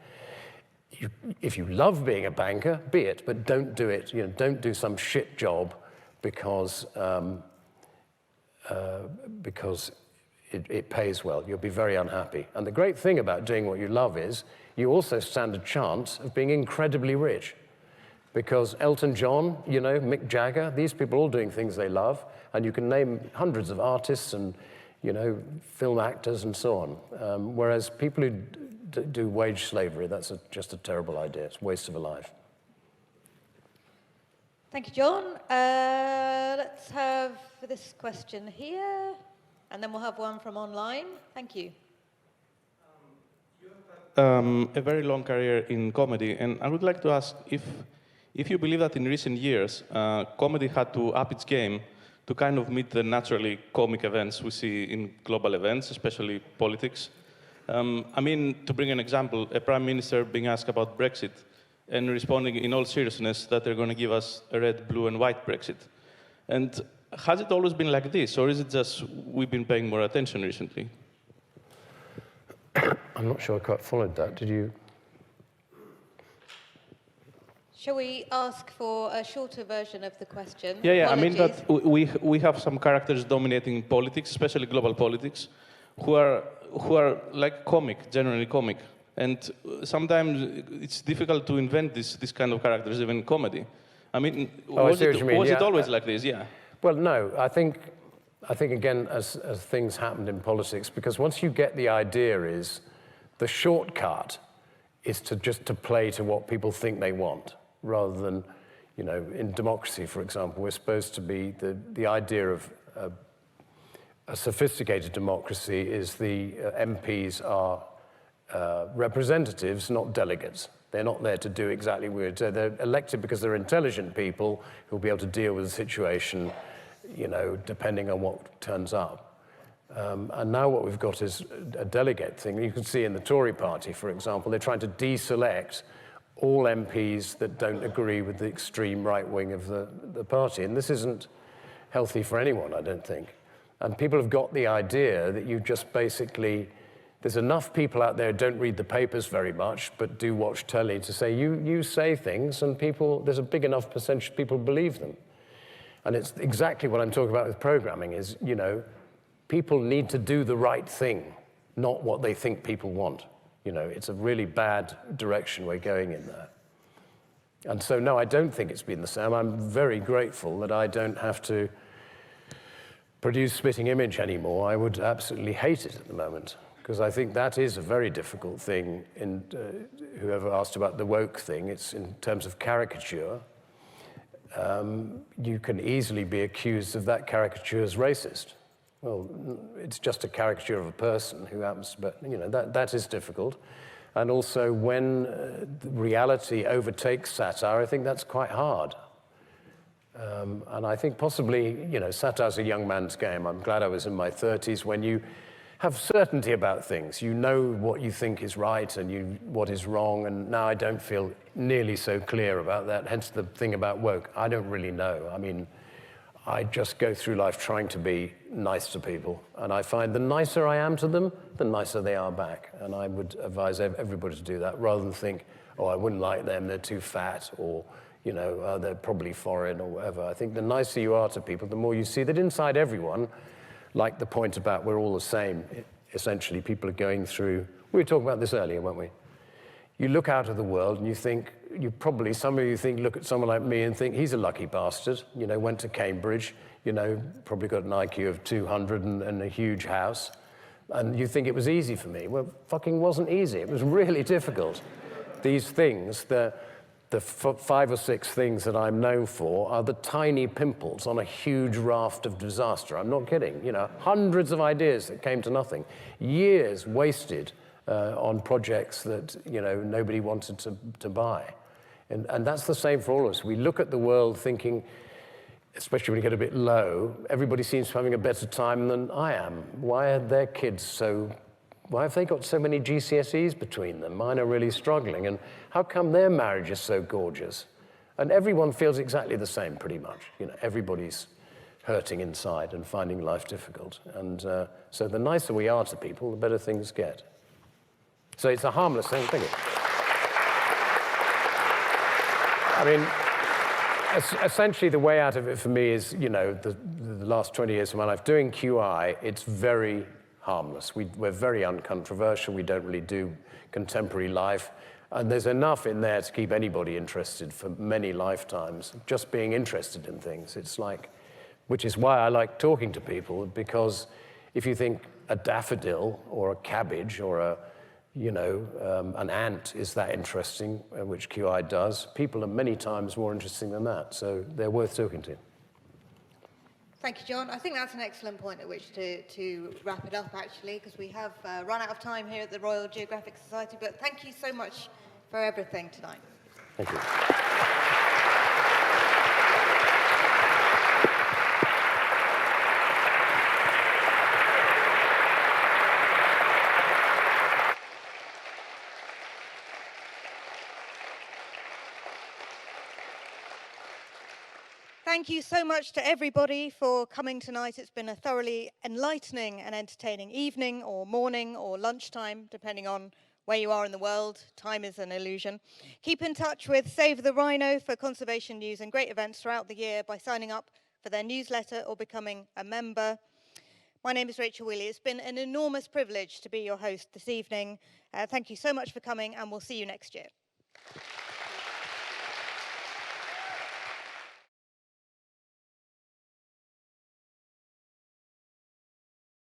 If you love being a banker, be it, but don't do it. You know, don't do some shit job because it pays well. You'll be very unhappy. And the great thing about doing what you love is you also stand a chance of being incredibly rich. Because Elton John, you know, Mick Jagger, these people are all doing things they love, and you can name hundreds of artists and, you know, film actors and so on. Whereas people who do wage slavery, that's just a terrible idea. It's a waste of a life. Thank you, John. Let's have this question here, and then we'll have one from online. Thank you. A very long career in comedy, and I would like to ask if you believe that in recent years, comedy had to up its game to kind of meet the naturally comic events we see in global events, especially politics. I mean, to bring an example, a prime minister being asked about Brexit and responding in all seriousness that they're going to give us a red, blue, and white Brexit. And has it always been like this, or is it just we've been paying more attention recently? I'm not sure I quite followed that. Did you? Shall we ask for a shorter version of the question? Yeah. Apologies. I mean that we have some characters dominating politics, especially global politics, who are like comic, generally comic. And sometimes it's difficult to invent this kind of characters, even in comedy. I mean, was it always like this? Yeah. Well, no. I think again, as things happened in politics, because once you get the idea is the shortcut is to play to what people think they want, rather than, you know, in democracy, for example, we're supposed to be, the idea of a sophisticated democracy is the MPs are representatives, not delegates. They're not there to do exactly what we're doing. They're elected because they're intelligent people who'll be able to deal with the situation, you know, depending on what turns up. And now what we've got is a delegate thing. You can see in the Tory party, for example, they're trying to deselect all MPs that don't agree with the extreme right wing of the party. And this isn't healthy for anyone, I don't think. And people have got the idea that you just basically, there's enough people out there who don't read the papers very much, but do watch telly to say, you say things, and people, there's a big enough percentage of people who believe them. And it's exactly what I'm talking about with programming is, you know, people need to do the right thing, not what they think people want. You know, it's a really bad direction we're going in there. And so, no, I don't think it's been the same. I'm very grateful that I don't have to produce Spitting Image anymore. I would absolutely hate it at the moment, because I think that is a very difficult thing. In whoever asked about the woke thing, it's in terms of caricature. You can easily be accused of that caricature as racist. Well, it's just a caricature of a person who happens to, but you know, that is difficult. And also when reality overtakes satire, I think that's quite hard. And I think possibly, you know, satire's a young man's game. I'm glad I was in my 30s when you have certainty about things. You know what you think is right and what is wrong, and now I don't feel nearly so clear about that. Hence the thing about woke. I don't really know. I mean, I just go through life trying to be nice to people, and I find the nicer I am to them, the nicer they are back. And I would advise everybody to do that, rather than think, oh, I wouldn't like them, they're too fat, or, you know, they're probably foreign, or whatever. I think the nicer you are to people, the more you see that inside everyone, like the point about we're all the same, essentially people are going through, we were talking about this earlier, weren't we? You look out at the world and you think, you probably, some of you look at someone like me and think, he's a lucky bastard, you know, went to Cambridge, you know, probably got an IQ of 200 and a huge house. And you think it was easy for me. Well, fucking wasn't easy. It was really difficult. These things, the 5 or 6 things that I'm known for are the tiny pimples on a huge raft of disaster. I'm not kidding. You know, hundreds of ideas that came to nothing. Years wasted on projects that, you know, nobody wanted to buy. And that's the same for all of us. We look at the world thinking, especially when you get a bit low, everybody seems to be having a better time than I am. Why are their kids so, why have they got so many GCSEs between them? Mine are really struggling. And how come their marriage is so gorgeous? And everyone feels exactly the same, pretty much. You know, everybody's hurting inside and finding life difficult. And so the nicer we are to people, the better things get. So it's a harmless thing, isn't it? I mean, essentially the way out of it for me is, you know, the last 20 years of my life, doing QI, it's very harmless. We're very uncontroversial. We don't really do contemporary life. And there's enough in there to keep anybody interested for many lifetimes, just being interested in things. It's like, which is why I like talking to people, because if you think a daffodil or a cabbage or a, you know, an ant is that interesting, which QI does, people are many times more interesting than that. So they're worth talking to. Thank you, John. I think that's an excellent point at which to wrap it up, actually, because we have run out of time here at the Royal Geographic Society. But thank you so much for everything tonight. Thank you. Thank you so much to everybody for coming tonight. It's been a thoroughly enlightening and entertaining evening or morning or lunchtime, depending on where you are in the world. Time is an illusion. Keep in touch with Save the Rhino for conservation news and great events throughout the year by signing up for their newsletter or becoming a member. My name is Rachel Wheeley. It's been an enormous privilege to be your host this evening. Thank you so much for coming, and we'll see you next year.